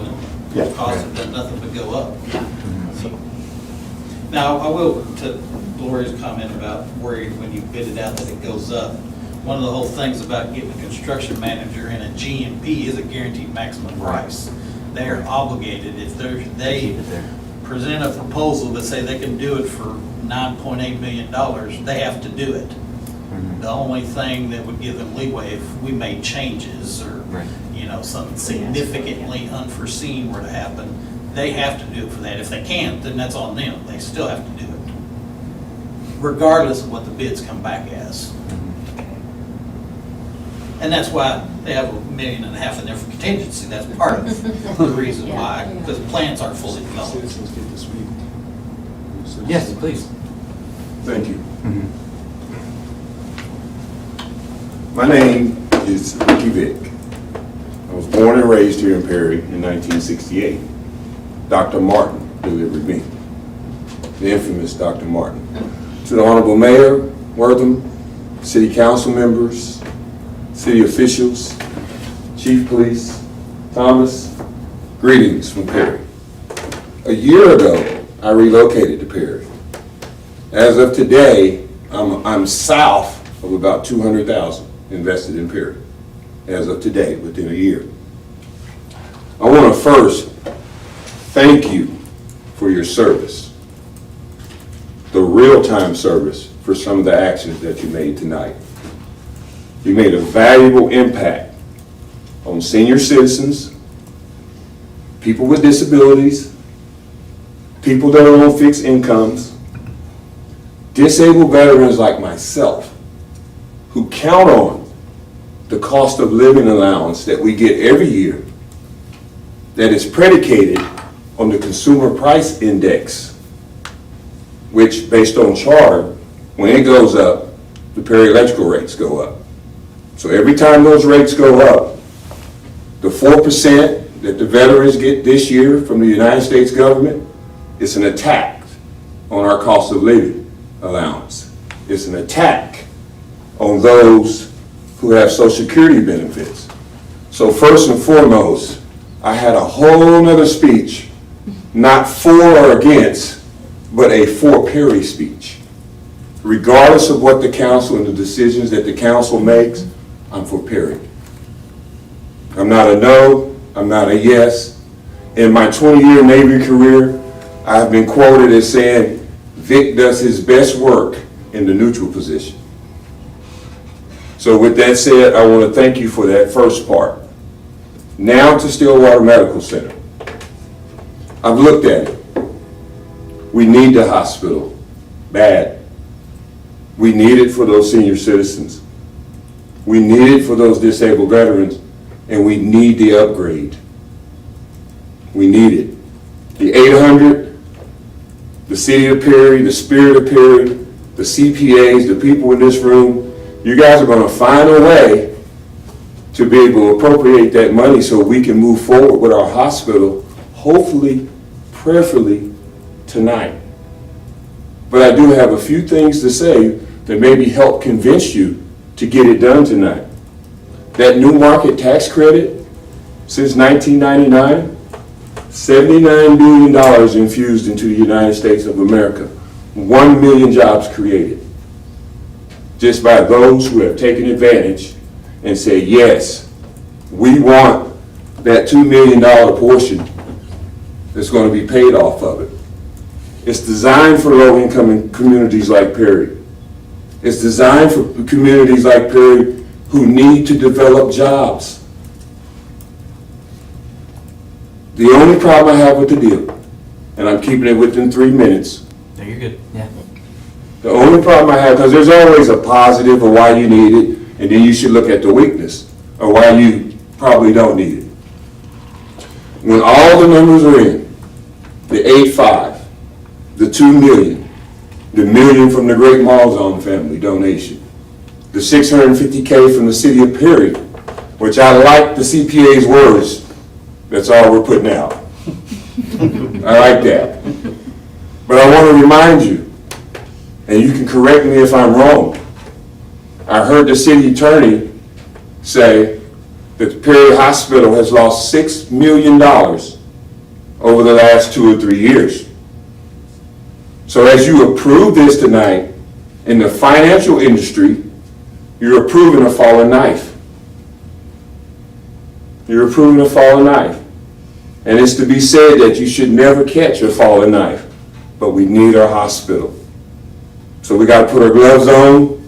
Speaker 7: Yeah.
Speaker 9: and cost have done nothing but go up. Now, I will, to Gloria's comment about worried when you bid it out that it goes up. One of the whole things about getting a construction manager in a GMP is a guaranteed maximum price. They are obligated, if they
Speaker 1: Keep it there.
Speaker 9: present a proposal that say they can do it for $9.8 million, they have to do it. The only thing that would give them leeway if we made changes or,
Speaker 1: Right.
Speaker 9: something significantly unforeseen were to happen, they have to do it for that. If they can't, then that's on them. They still have to do it, regardless of what the bids come back as. And that's why they have $1.5 million in there for contingency. That's part of the reason why, because plans aren't fully developed.
Speaker 6: Citizens get to speak.
Speaker 1: Yes, please.
Speaker 12: Thank you. My name is Ricky Vick. I was born and raised here in Perry in 1968. Dr. Martin delivered me, the infamous Dr. Martin. To the Honorable Mayor Wortham, City Council members, city officials, Chief Police Thomas, greetings from Perry. A year ago, I relocated to Perry. As of today, I'm south of about 200,000 invested in Perry. As of today, within a year. I want to first thank you for your service, the real-time service for some of the actions that you made tonight. You made a valuable impact on senior citizens, people with disabilities, people that are on fixed incomes, disabled veterans like myself, who count on the cost of living allowance that we get every year that is predicated on the Consumer Price Index, which, based on charter, when it goes up, the Perry electrical rates go up. So every time those rates go up, the 4% that the veterans get this year from the United States government, it's an attack on our cost of living allowance. It's an attack on those who have Social Security benefits. So first and foremost, I had a whole nother speech, not for or against, but a for Perry speech. Regardless of what the council and the decisions that the council makes, I'm for Perry. I'm not a no, I'm not a yes. In my 20-year Navy career, I've been quoted as saying, Vic does his best work in the neutral position. So with that said, I want to thank you for that first part. Now to Stillwater Medical Center. I've looked at it. We need the hospital, bad. We need it for those senior citizens. We need it for those disabled veterans, and we need the upgrade. We need it. The 800, the city of Perry, the spirit of Perry, the CPAs, the people in this room, you guys are going to find a way to be able to appropriate that money so we can move forward with our hospital, hopefully, prayerfully, tonight. But I do have a few things to say that maybe help convince you to get it done tonight. That new market tax credit, since 1999, $79 billion infused into the United States of America. 1 million jobs created. Just by those who have taken advantage and say, yes, we want that $2 million portion that's going to be paid off of it. It's designed for low-income communities like Perry. It's designed for communities like Perry who need to develop jobs. The only problem I have with the deal, and I'm keeping it within 3 minutes.
Speaker 1: No, you're good. Yeah.
Speaker 12: The only problem I have, because there's always a positive of why you need it, and then you should look at the weakness or why you probably don't need it. When all the numbers are in, the 8.5, the 2 million, the $1 million from the Great Malzahn family donation, the $650K from the city of Perry, which I like the CPA's words, that's all we're putting out. I like that. But I want to remind you, and you can correct me if I'm wrong, I heard the city attorney say that the Perry Hospital has lost $6 million over the last 2 or 3 years. So as you approve this tonight, in the financial industry, you're approving a fallen knife. You're approving a fallen knife. And it's to be said that you should never catch a fallen knife, but we need our hospital. So we got to put our gloves on.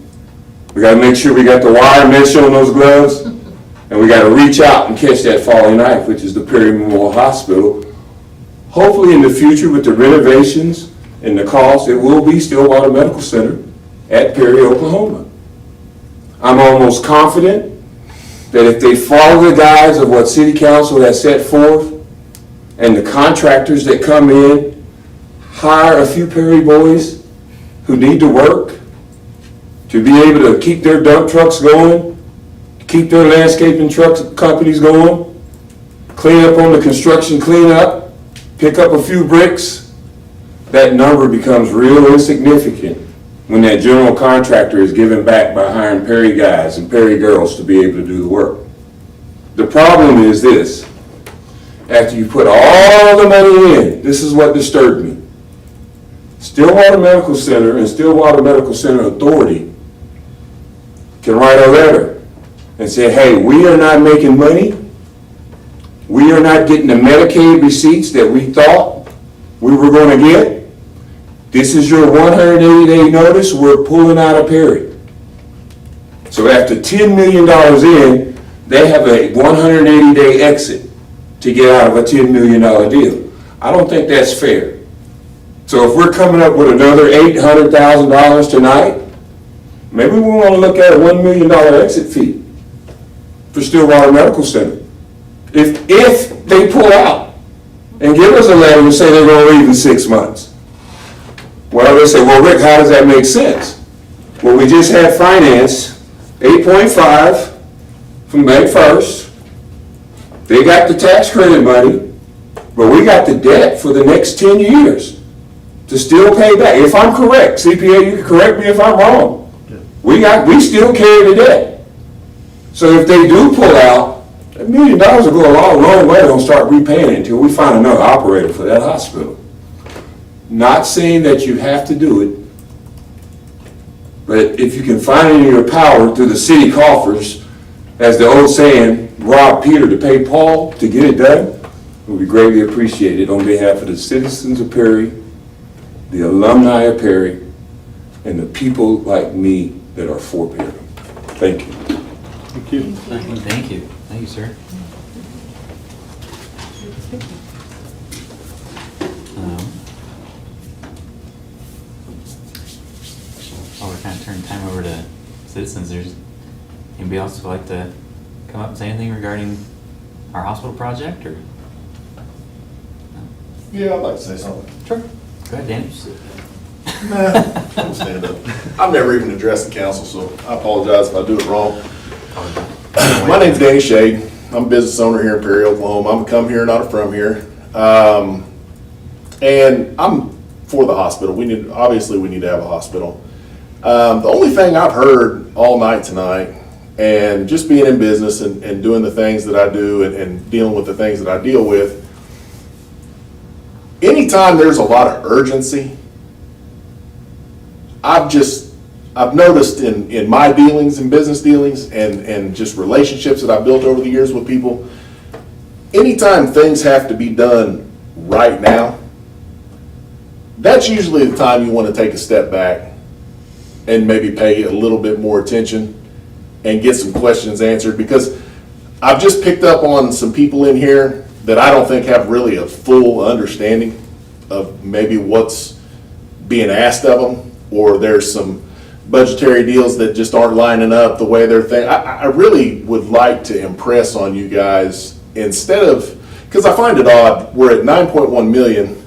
Speaker 12: We got to make sure we got the wire mesh on those gloves, and we got to reach out and catch that falling knife, which is the Perry Memorial Hospital. Hopefully in the future with the renovations and the cost, it will be Stillwater Medical Center at Perry, Oklahoma. I'm almost confident that if they follow the guides of what city council has set forth, and the contractors that come in, hire a few Perry boys who need to work, to be able to keep their dump trucks going, keep their landscaping trucks companies going, clean up on the construction cleanup, pick up a few bricks, that number becomes real insignificant when that general contractor is given back by hiring Perry guys and Perry girls to be able to do the work. The problem is this: after you put all the money in, this is what disturbed me. Stillwater Medical Center and Stillwater Medical Center Authority can write a letter and say, hey, we are not making money. We are not getting the Medicaid receipts that we thought we were going to get. This is your 180-day notice. We're pulling out of Perry. So after $10 million in, they have a 180-day exit to get out of a $10 million deal. I don't think that's fair. So if we're coming up with another $800,000 tonight, maybe we want to look at a $1 million exit fee for Stillwater Medical Center. If they pull out and give us a letter and say they're going to leave in 6 months. Well, they say, well, Rick, how does that make sense? Well, we just had finance, 8.5 from Bank First. They got the tax credit money, but we got the debt for the next 10 years to still pay back. If I'm correct, CPA, you can correct me if I'm wrong. We still carry the debt. So if they do pull out, $1 million will go a long way. Don't start repaying it until we find another operator for that hospital. Not saying that you have to do it, but if you can find it in your power through the city coffers, as the old saying, rob Peter to pay Paul to get it done, it would be greatly appreciated on behalf of the citizens of Perry, the alumni of Perry, and the people like me that are for Perry. Thank you.
Speaker 6: Thank you.
Speaker 1: Thank you. Thank you, sir. While we're kind of turning time over to citizens, there's anybody else who'd like to come up and say anything regarding our hospital project, or?
Speaker 13: Yeah, I'd like to say something.
Speaker 1: Sure. Go ahead, Danny.
Speaker 13: Nah, don't stand up. I've never even addressed the council, so I apologize if I do it wrong. My name's Danny Shade. I'm a business owner here in Perry, Oklahoma. I'm a come here, not a from here. And I'm for the hospital. Obviously we need to have a hospital. The only thing I've heard all night tonight, and just being in business and doing the things that I do and dealing with the things that I deal with, anytime there's a lot of urgency, I've noticed in my dealings and business dealings and just relationships that I've built over the years with people, anytime things have to be done right now, that's usually the time you want to take a step back and maybe pay a little bit more attention and get some questions answered, because I've just picked up on some people in here that I don't think have really a full understanding of maybe what's being asked of them, or there's some budgetary deals that just aren't lining up the way they're thinking. I really would like to impress on you guys, instead of, because I find it odd, we're at 9.1 million,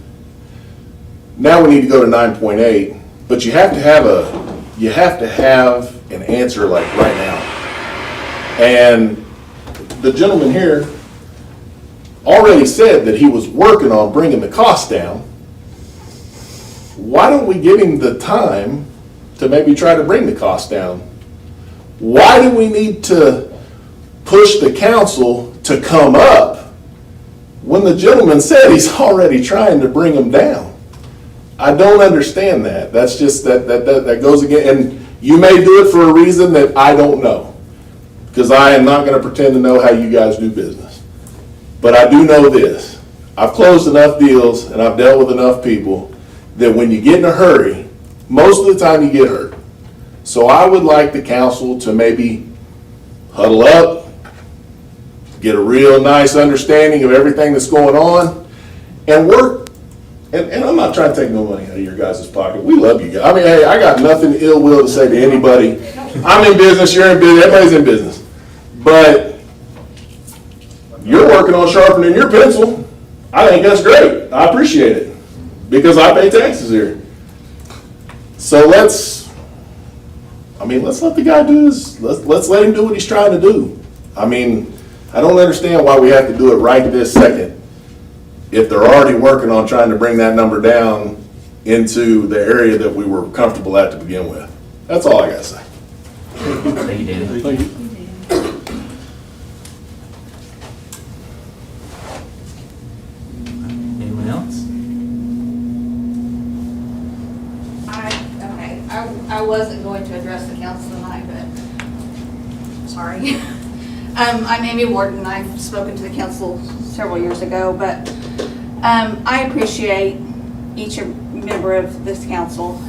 Speaker 13: now we need to go to 9.8, but you have to have an answer like right now. And the gentleman here already said that he was working on bringing the cost down. Why don't we give him the time to maybe try to bring the cost down? Why do we need to push the council to come up when the gentleman said he's already trying to bring them down? I don't understand that. That's just, that goes again, and you may do it for a reason that I don't know, because I am not going to pretend to know how you guys do business. But I do know this: I've closed enough deals and I've dealt with enough people that when you get in a hurry, most of the time you get hurt. So I would like the council to maybe huddle up, get a real nice understanding of everything that's going on, and work. And I'm not trying to take no money out of your guys' pocket. We love you guys. I mean, hey, I got nothing ill will to say to anybody. I'm in business, you're in business, everybody's in business. But You're working on sharpening your pencil. I think that's great. I appreciate it because I pay taxes here. So let's let the guy do his, let's let him do what he's trying to do. I mean, I don't understand why we have to do it right this second if they're already working on trying to bring that number down into the area that we were comfortable at to begin with. That's all I gotta say.
Speaker 1: Thank you, Danny.
Speaker 6: Thank you.
Speaker 1: Anyone else?
Speaker 14: I wasn't going to address the council tonight, but, sorry. I'm Amy Warden, I've spoken to the council several years ago, but I appreciate each member of this council.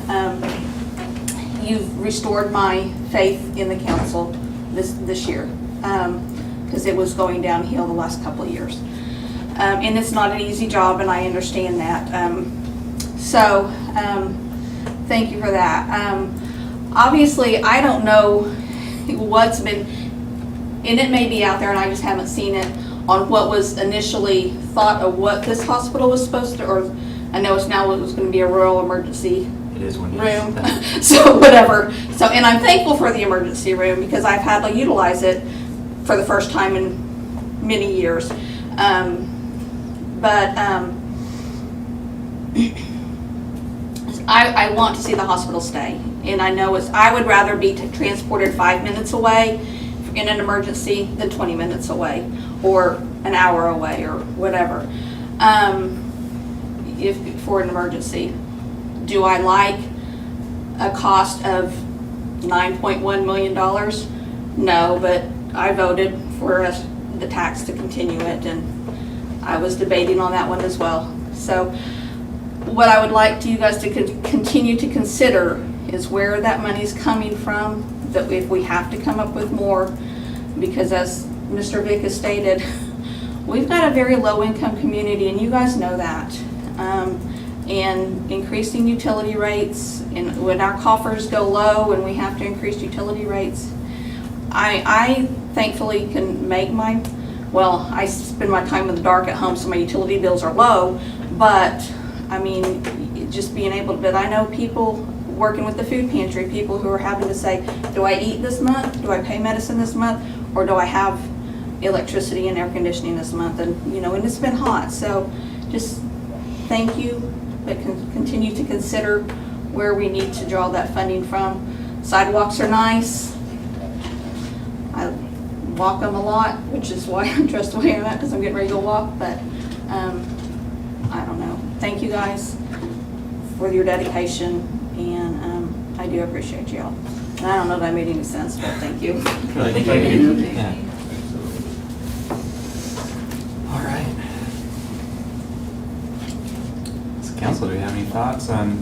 Speaker 14: You've restored my faith in the council this year, because it was going downhill the last couple of years. And it's not an easy job, and I understand that. Thank you for that. Obviously, I don't know what's been, and it may be out there and I just haven't seen it, on what was initially thought of what this hospital was supposed to, or I know it's now it was going to be a rural emergency
Speaker 1: It is when
Speaker 14: room. So whatever. So, and I'm thankful for the emergency room because I've had to utilize it for the first time in many years. I want to see the hospital stay, and I know I would rather be transported 5 minutes away in an emergency than 20 minutes away, or an hour away, or whatever. If for an emergency, do I like a cost of $9.1 million? No, but I voted for the tax to continue it, and I was debating on that one as well. So what I would like you guys to continue to consider is where that money's coming from, that if we have to come up with more, because as Mr. Vick has stated, we've got a very low income community, and you guys know that. And increasing utility rates, and when our coffers go low and we have to increase utility rates, I thankfully can make I spend my time in the dark at home, so my utility bills are low, but I mean, just being able to, but I know people working with the food pantry, people who are having to say, do I eat this month? Do I pay medicine this month? Or do I have electricity and air conditioning this month? And, and it's been hot. So just thank you, but continue to consider where we need to draw that funding from. Sidewalks are nice. I walk them a lot, which is why I'm dressed the way I'm at, because I'm getting ready to go walk, but I don't know. Thank you guys for your dedication, and I do appreciate y'all. And I don't know if I made any sense, but thank you.
Speaker 1: I think I do. Yeah. All right. So council, do we have any thoughts on?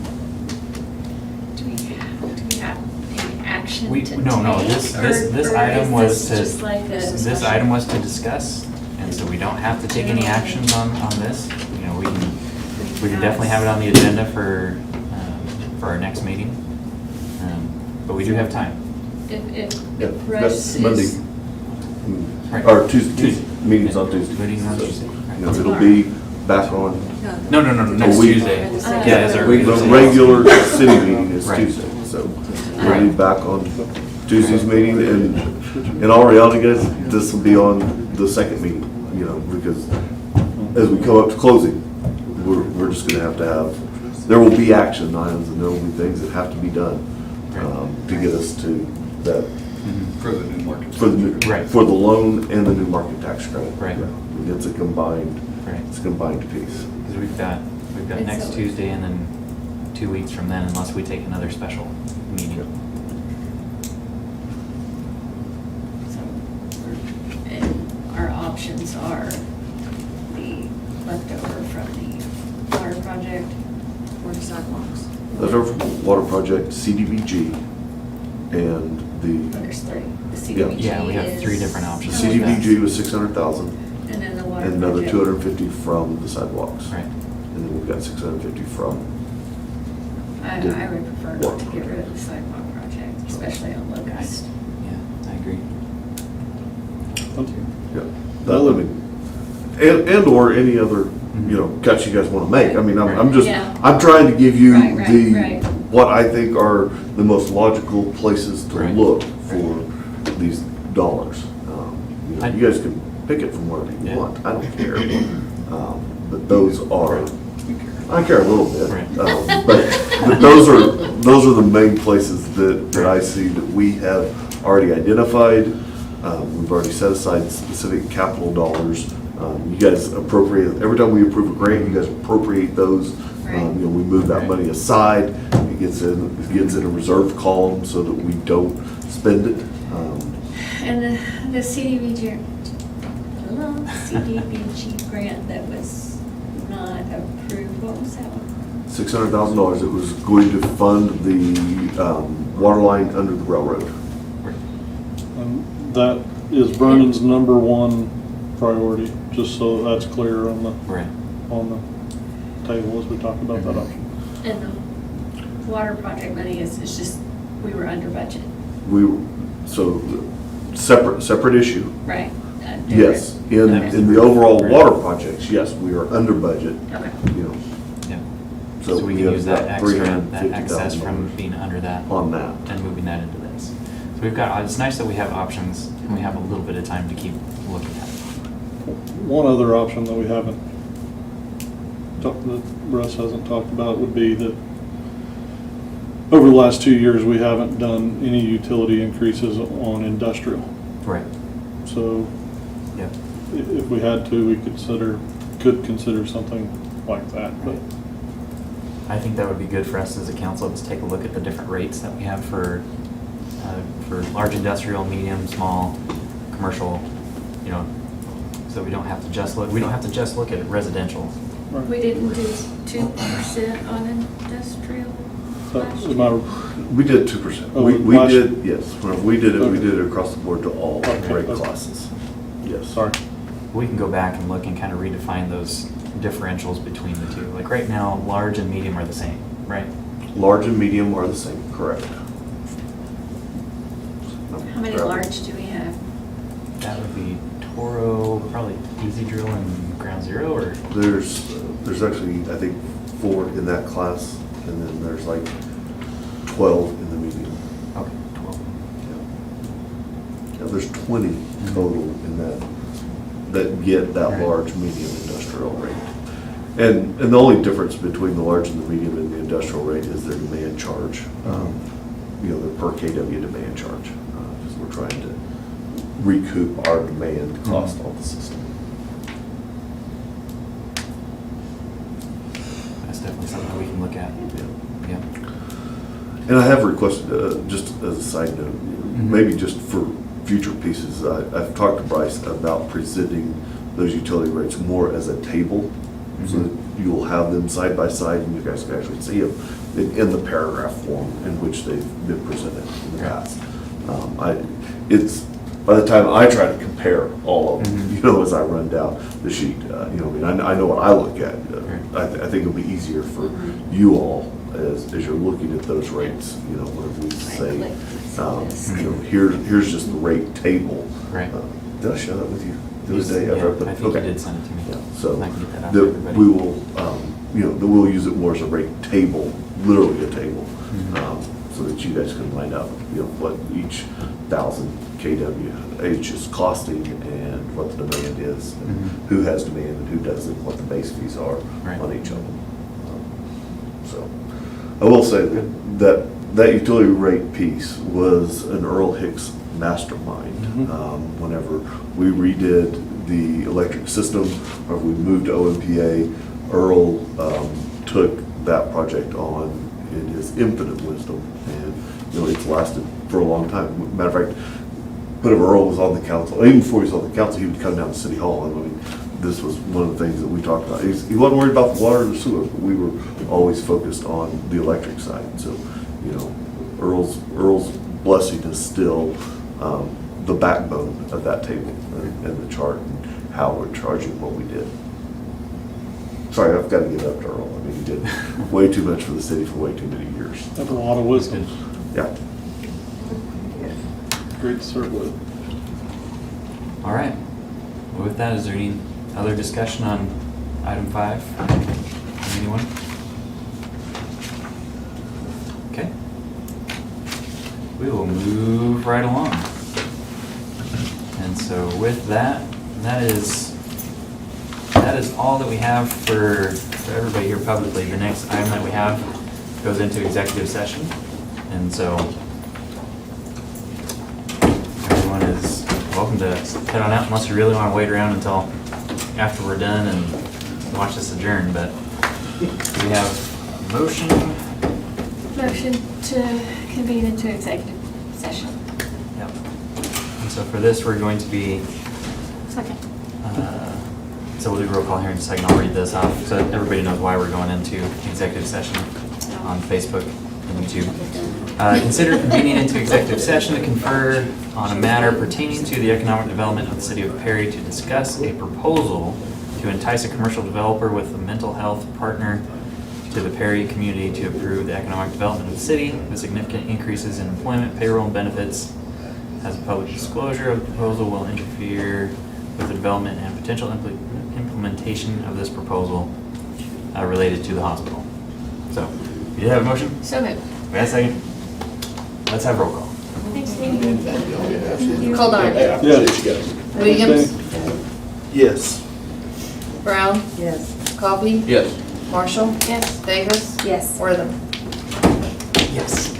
Speaker 2: Do we have any action to take?
Speaker 1: No, this
Speaker 2: Or
Speaker 1: item
Speaker 2: is
Speaker 1: was
Speaker 2: this
Speaker 1: to,
Speaker 2: just like a
Speaker 1: this
Speaker 2: discussion?
Speaker 1: item was to discuss, and so we don't have to take any actions on this. We can definitely have it on the agenda for our next meeting, but we do have time.
Speaker 2: If Russ
Speaker 7: That's Monday.
Speaker 2: is,
Speaker 1: Right.
Speaker 7: Or Tuesday, meetings on Tuesday.
Speaker 1: Meeting on
Speaker 7: So,
Speaker 1: Tuesday.
Speaker 7: It'll be back on,
Speaker 1: No, next
Speaker 7: week.
Speaker 1: Tuesday.
Speaker 2: Oh.
Speaker 1: Yeah, is our
Speaker 7: the regular city meeting is
Speaker 1: Right.
Speaker 7: Tuesday, so we'll be back on Tuesday's meeting, and in all reality, guys, this will be on the second meeting, because as we come up to closing, we're just gonna have to have, there will be action items, and there will be things that have to be done, to get us to that,
Speaker 10: For the new market.
Speaker 7: for the new,
Speaker 1: Right.
Speaker 7: for the loan and the new market tax credit.
Speaker 1: Right.
Speaker 7: Yeah. It's a combined, it's a combined piece.
Speaker 1: Because we've got
Speaker 2: And
Speaker 1: next
Speaker 2: so-
Speaker 1: Tuesday and then 2 weeks from then, unless we take another special meeting.
Speaker 2: and our options are the leftover from the water project or the sidewalks.
Speaker 7: That's our water project, CDBG, and
Speaker 2: There's three. The
Speaker 7: Yeah.
Speaker 2: CDBG
Speaker 1: Yeah, we have
Speaker 2: is-
Speaker 1: 3 different options.
Speaker 7: CDBG was 600,000,
Speaker 2: And then the water
Speaker 7: and another
Speaker 2: project.
Speaker 7: 250 from the sidewalks.
Speaker 1: Right.
Speaker 7: And then we've got 650 from,
Speaker 2: I would prefer not to get rid of the sidewalk project, especially on Locust.
Speaker 1: Yeah, I agree.
Speaker 7: yeah. That, I mean, and or any other, cuts you guys want to make. I mean, I'm just,
Speaker 2: Yeah.
Speaker 7: I'm trying to give you
Speaker 2: Right, right.
Speaker 7: what I think are the most logical places to
Speaker 1: Right.
Speaker 7: look for these dollars. You guys can pick it from wherever you
Speaker 1: Yeah.
Speaker 7: want, I don't care. But those are, I care a little bit,
Speaker 1: Right.
Speaker 7: but those are the main places that I see that we have already identified. We've already set aside specific capital dollars. You guys appropriate, every time we approve a grant, you guys appropriate those.
Speaker 2: Right.
Speaker 7: We move that money aside, it gets in a reserve column so that we don't spend it.
Speaker 2: And the CDBG grant that was not approved, what was that one?
Speaker 7: $600,000, it was going to fund the water line under the railroad.
Speaker 6: And that is Vernon's number one priority, just so that's clear on
Speaker 1: Right.
Speaker 6: the table as we talk about that option.
Speaker 2: And the water project money is just, we were under budget,
Speaker 7: So, separate issue.
Speaker 2: right?
Speaker 7: Yes, in the overall water projects, yes, we are under budget,
Speaker 2: Okay.
Speaker 1: Yeah.
Speaker 7: So
Speaker 1: So we
Speaker 7: we
Speaker 1: can
Speaker 7: have
Speaker 1: use that
Speaker 7: about
Speaker 1: extra, that excess
Speaker 7: $350,000
Speaker 1: from being under that
Speaker 7: on that.
Speaker 1: and moving that into this. So we've got, it's nice that we have options and we have a little bit of time to keep looking at it.
Speaker 6: One other option that we haven't, that Russ hasn't talked about would be that over the last 2 years, we haven't done any utility increases on industrial.
Speaker 1: Right.
Speaker 6: So
Speaker 1: Yep.
Speaker 6: if we had to, we could consider something like that, but
Speaker 1: I think that would be good for us as a council to take a look at the different rates that we have for large industrial, medium, small, commercial, so we don't have to just look at residential.
Speaker 2: We didn't do 2% on industrial last
Speaker 6: am I,
Speaker 2: year.
Speaker 7: We did 2%.
Speaker 6: Oh,
Speaker 7: We
Speaker 6: last-
Speaker 7: did, yes, when we did it
Speaker 6: Okay.
Speaker 7: across the board to all
Speaker 6: Okay.
Speaker 7: rate classes. Yes.
Speaker 6: sorry.
Speaker 1: We can go back and look and kind of redefine those differentials between the two. Like right now, large and medium are the same, right?
Speaker 7: Large and medium are the same, correct.
Speaker 2: How many large do we have?
Speaker 1: That would be Toro, probably Easy Drill and Ground Zero, or?
Speaker 7: There's actually, I think, 4 in that class, and then there's like 12 in the medium.
Speaker 1: Okay, 12.
Speaker 7: Yeah, there's 20 total in that get that large, medium industrial rate. And the only difference between the large and the medium and the industrial rate is their demand charge. Their per KW demand charge. Because we're trying to recoup our demand cost on the system.
Speaker 1: That's definitely something that we can look at. Yeah.
Speaker 7: And I have requested, just as a side note, maybe just for future pieces, I've talked to Bryce about presenting those utility rates more as a table, so that you'll have them side by side and you guys can actually see them in the paragraph form in which they've been presented in the past. It's, by the time I try to compare all of them, as I run down the sheet, I know what I look at. I think it'll be easier for you all as you're looking at those rates, whenever we say, here's just the rate table.
Speaker 1: Right.
Speaker 7: Did I share that with you the other day? after put
Speaker 1: I
Speaker 7: it?
Speaker 1: think you
Speaker 7: Okay.
Speaker 1: did send it to me.
Speaker 7: Yeah, so
Speaker 1: I can get that out to
Speaker 7: that
Speaker 1: everybody.
Speaker 7: we will, that we'll use it more as a rate table, literally a table, so that you guys can find out, what each 1,000 kWh is costing and what the demand is, and who has demand and who doesn't, what the base fees are
Speaker 1: Right.
Speaker 7: on each of them. So, I will say that utility rate piece was an Earl Hicks mastermind. Whenever we redid the electric system, or we moved to OMPA, Earl took that project on in his infinite wisdom, and it's lasted for a long time. Matter of fact, whenever Earl was on the council, even before he was on the council, he would come down to City Hall, and this was one of the things that we talked about. He wasn't worried about the water or the sewer, but we were always focused on the electric side. So, Earl's blessing is still the backbone of that table and the chart and how we're charging what we did. Sorry, I've got to give it up to Earl. He did way too much for the city for way too many years.
Speaker 6: That's a lot of wisdom.
Speaker 7: Yeah.
Speaker 6: Great to serve with.
Speaker 1: All right. Well, with that, is there any Other discussion on item 5? Anyone? Okay. We will move right along. And so with that, that is all that we have for everybody here publicly. The next item that we have goes into executive session. And so everyone is welcome to head on out unless you really want to wait around until after we're done and watch this adjourn. But we have a motion.
Speaker 2: Motion to convene into executive session.
Speaker 1: Yep. And so for this, we're going to be,
Speaker 2: Second.
Speaker 1: so we'll do roll call here in a second. I'll read this off so that everybody knows why we're going into executive session on Facebook and YouTube. Consider convening into executive session to confer on a matter pertaining to the economic development of the city of Perry to discuss a proposal to entice a commercial developer with a mental health partner to the Perry community to improve the economic development of the city with significant increases in employment, payroll, and benefits. As a public disclosure of the proposal will interfere with the development and potential implementation of this proposal related to the hospital. So, you have a motion?
Speaker 2: So moved.
Speaker 1: We have a second? Let's have roll call.
Speaker 2: Thanks, Steve.
Speaker 3: Goldar.
Speaker 6: Yes.
Speaker 3: Williams.
Speaker 8: Yes.
Speaker 3: Brown.
Speaker 5: Yes.
Speaker 3: Coffee.
Speaker 10: Yes.
Speaker 3: Marshall.
Speaker 2: Yes.
Speaker 3: Davis.
Speaker 11: Yes.
Speaker 3: Wortham.
Speaker 1: Yes.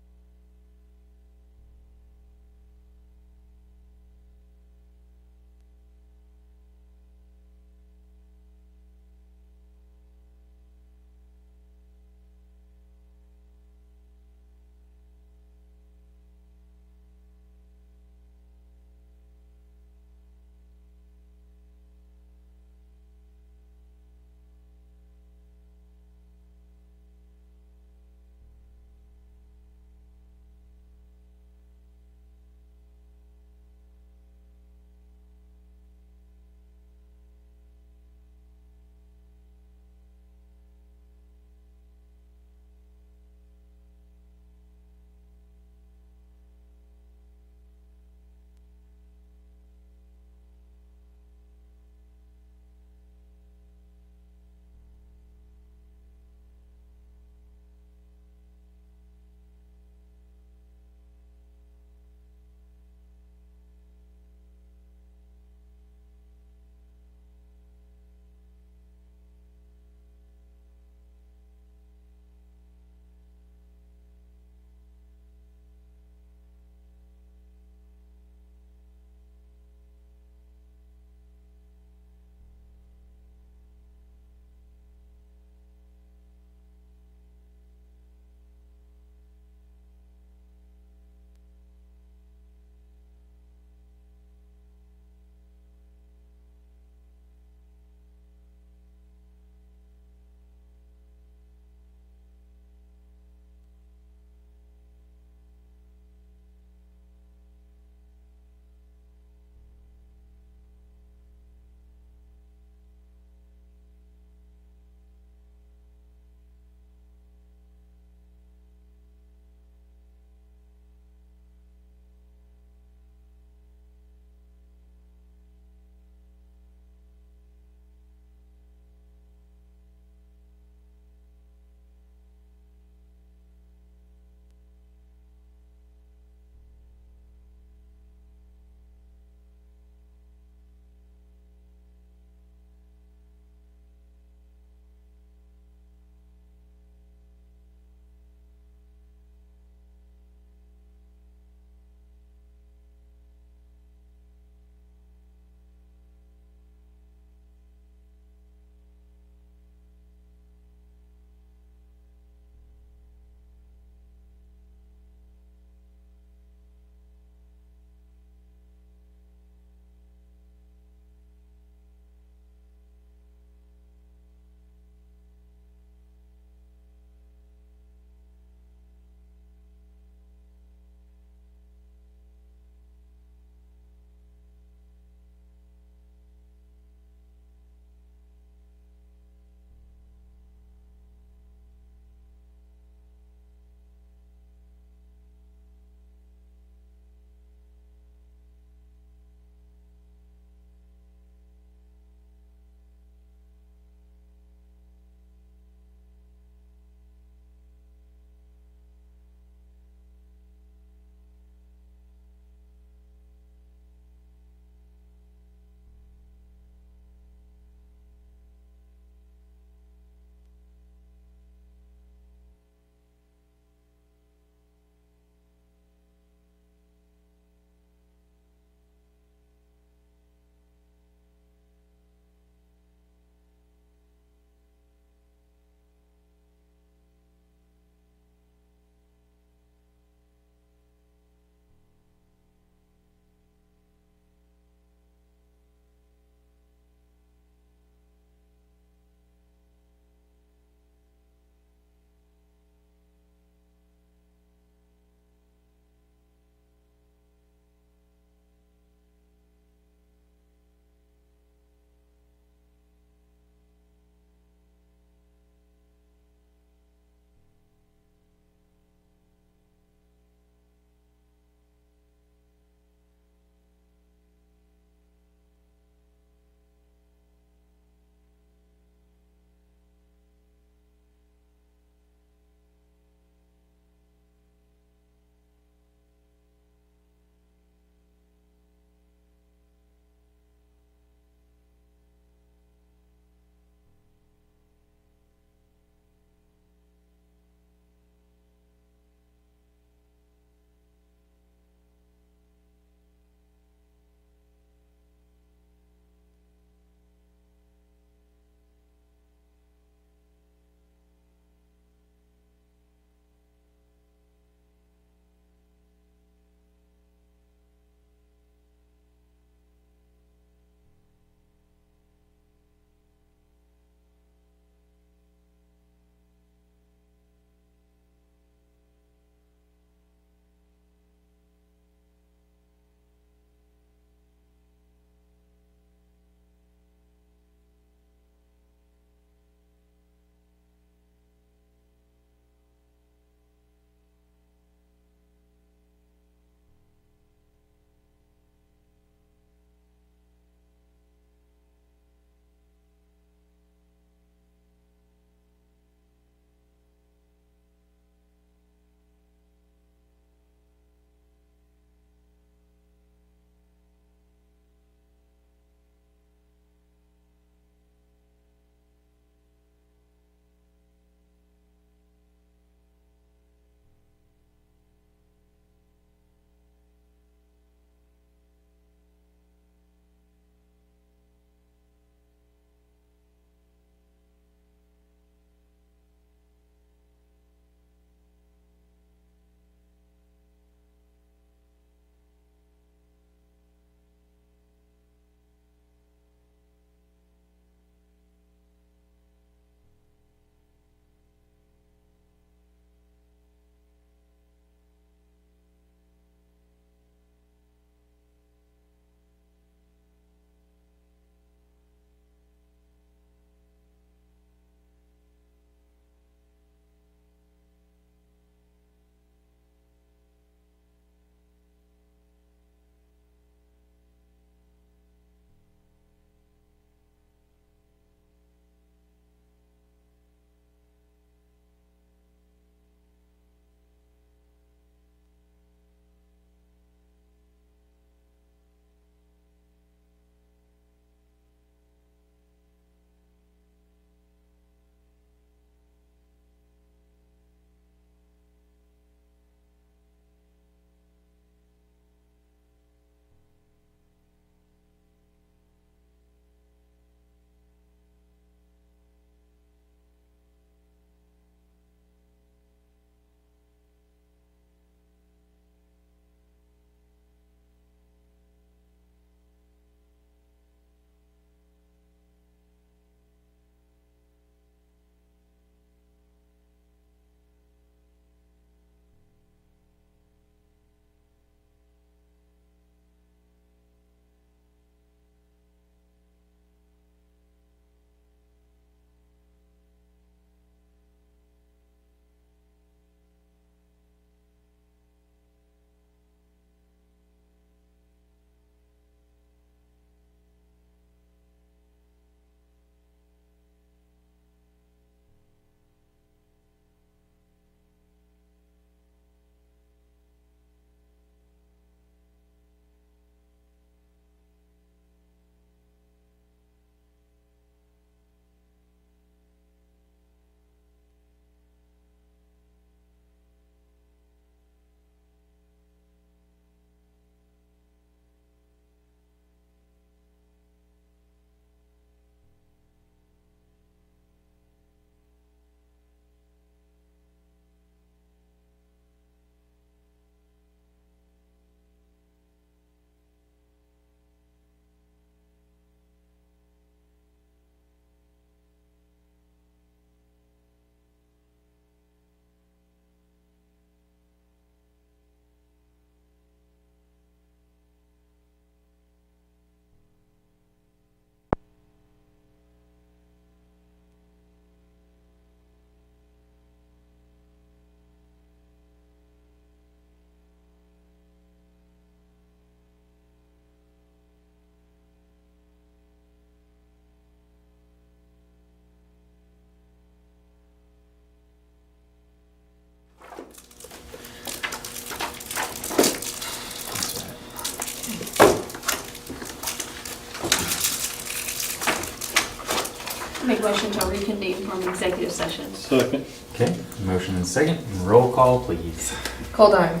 Speaker 2: motion to reconvene from executive session.
Speaker 6: Second,
Speaker 1: Okay, motion and second. Roll call, please.
Speaker 3: Goldine.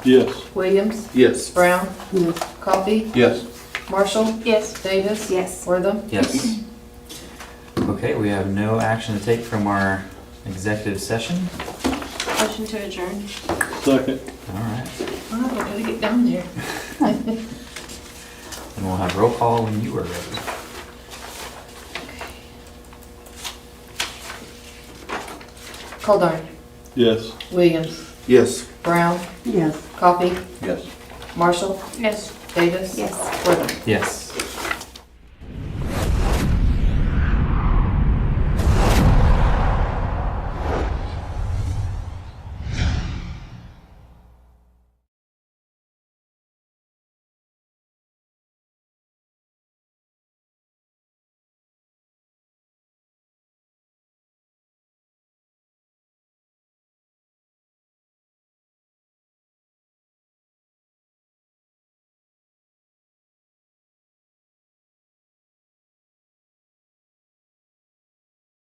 Speaker 6: yes.
Speaker 3: Williams.
Speaker 8: Yes.
Speaker 3: Brown. Coffee.
Speaker 10: Yes.
Speaker 3: Marshall.
Speaker 2: Yes.
Speaker 3: Davis.
Speaker 11: Yes.
Speaker 3: Wortham.
Speaker 1: Yes. Okay, we have no action to take from our executive session.
Speaker 2: Motion to adjourn.
Speaker 6: Second,
Speaker 1: All right.
Speaker 3: Oh, I gotta get down there.
Speaker 1: And we'll have roll call when you are ready.
Speaker 3: Goldine.
Speaker 6: yes.
Speaker 3: Williams.
Speaker 8: Yes.
Speaker 3: Brown.
Speaker 5: Yes.
Speaker 3: Coffee.
Speaker 10: Yes.
Speaker 3: Marshall.
Speaker 2: Yes.
Speaker 3: Davis.
Speaker 11: Yes.
Speaker 3: Wortham.
Speaker 1: Yes.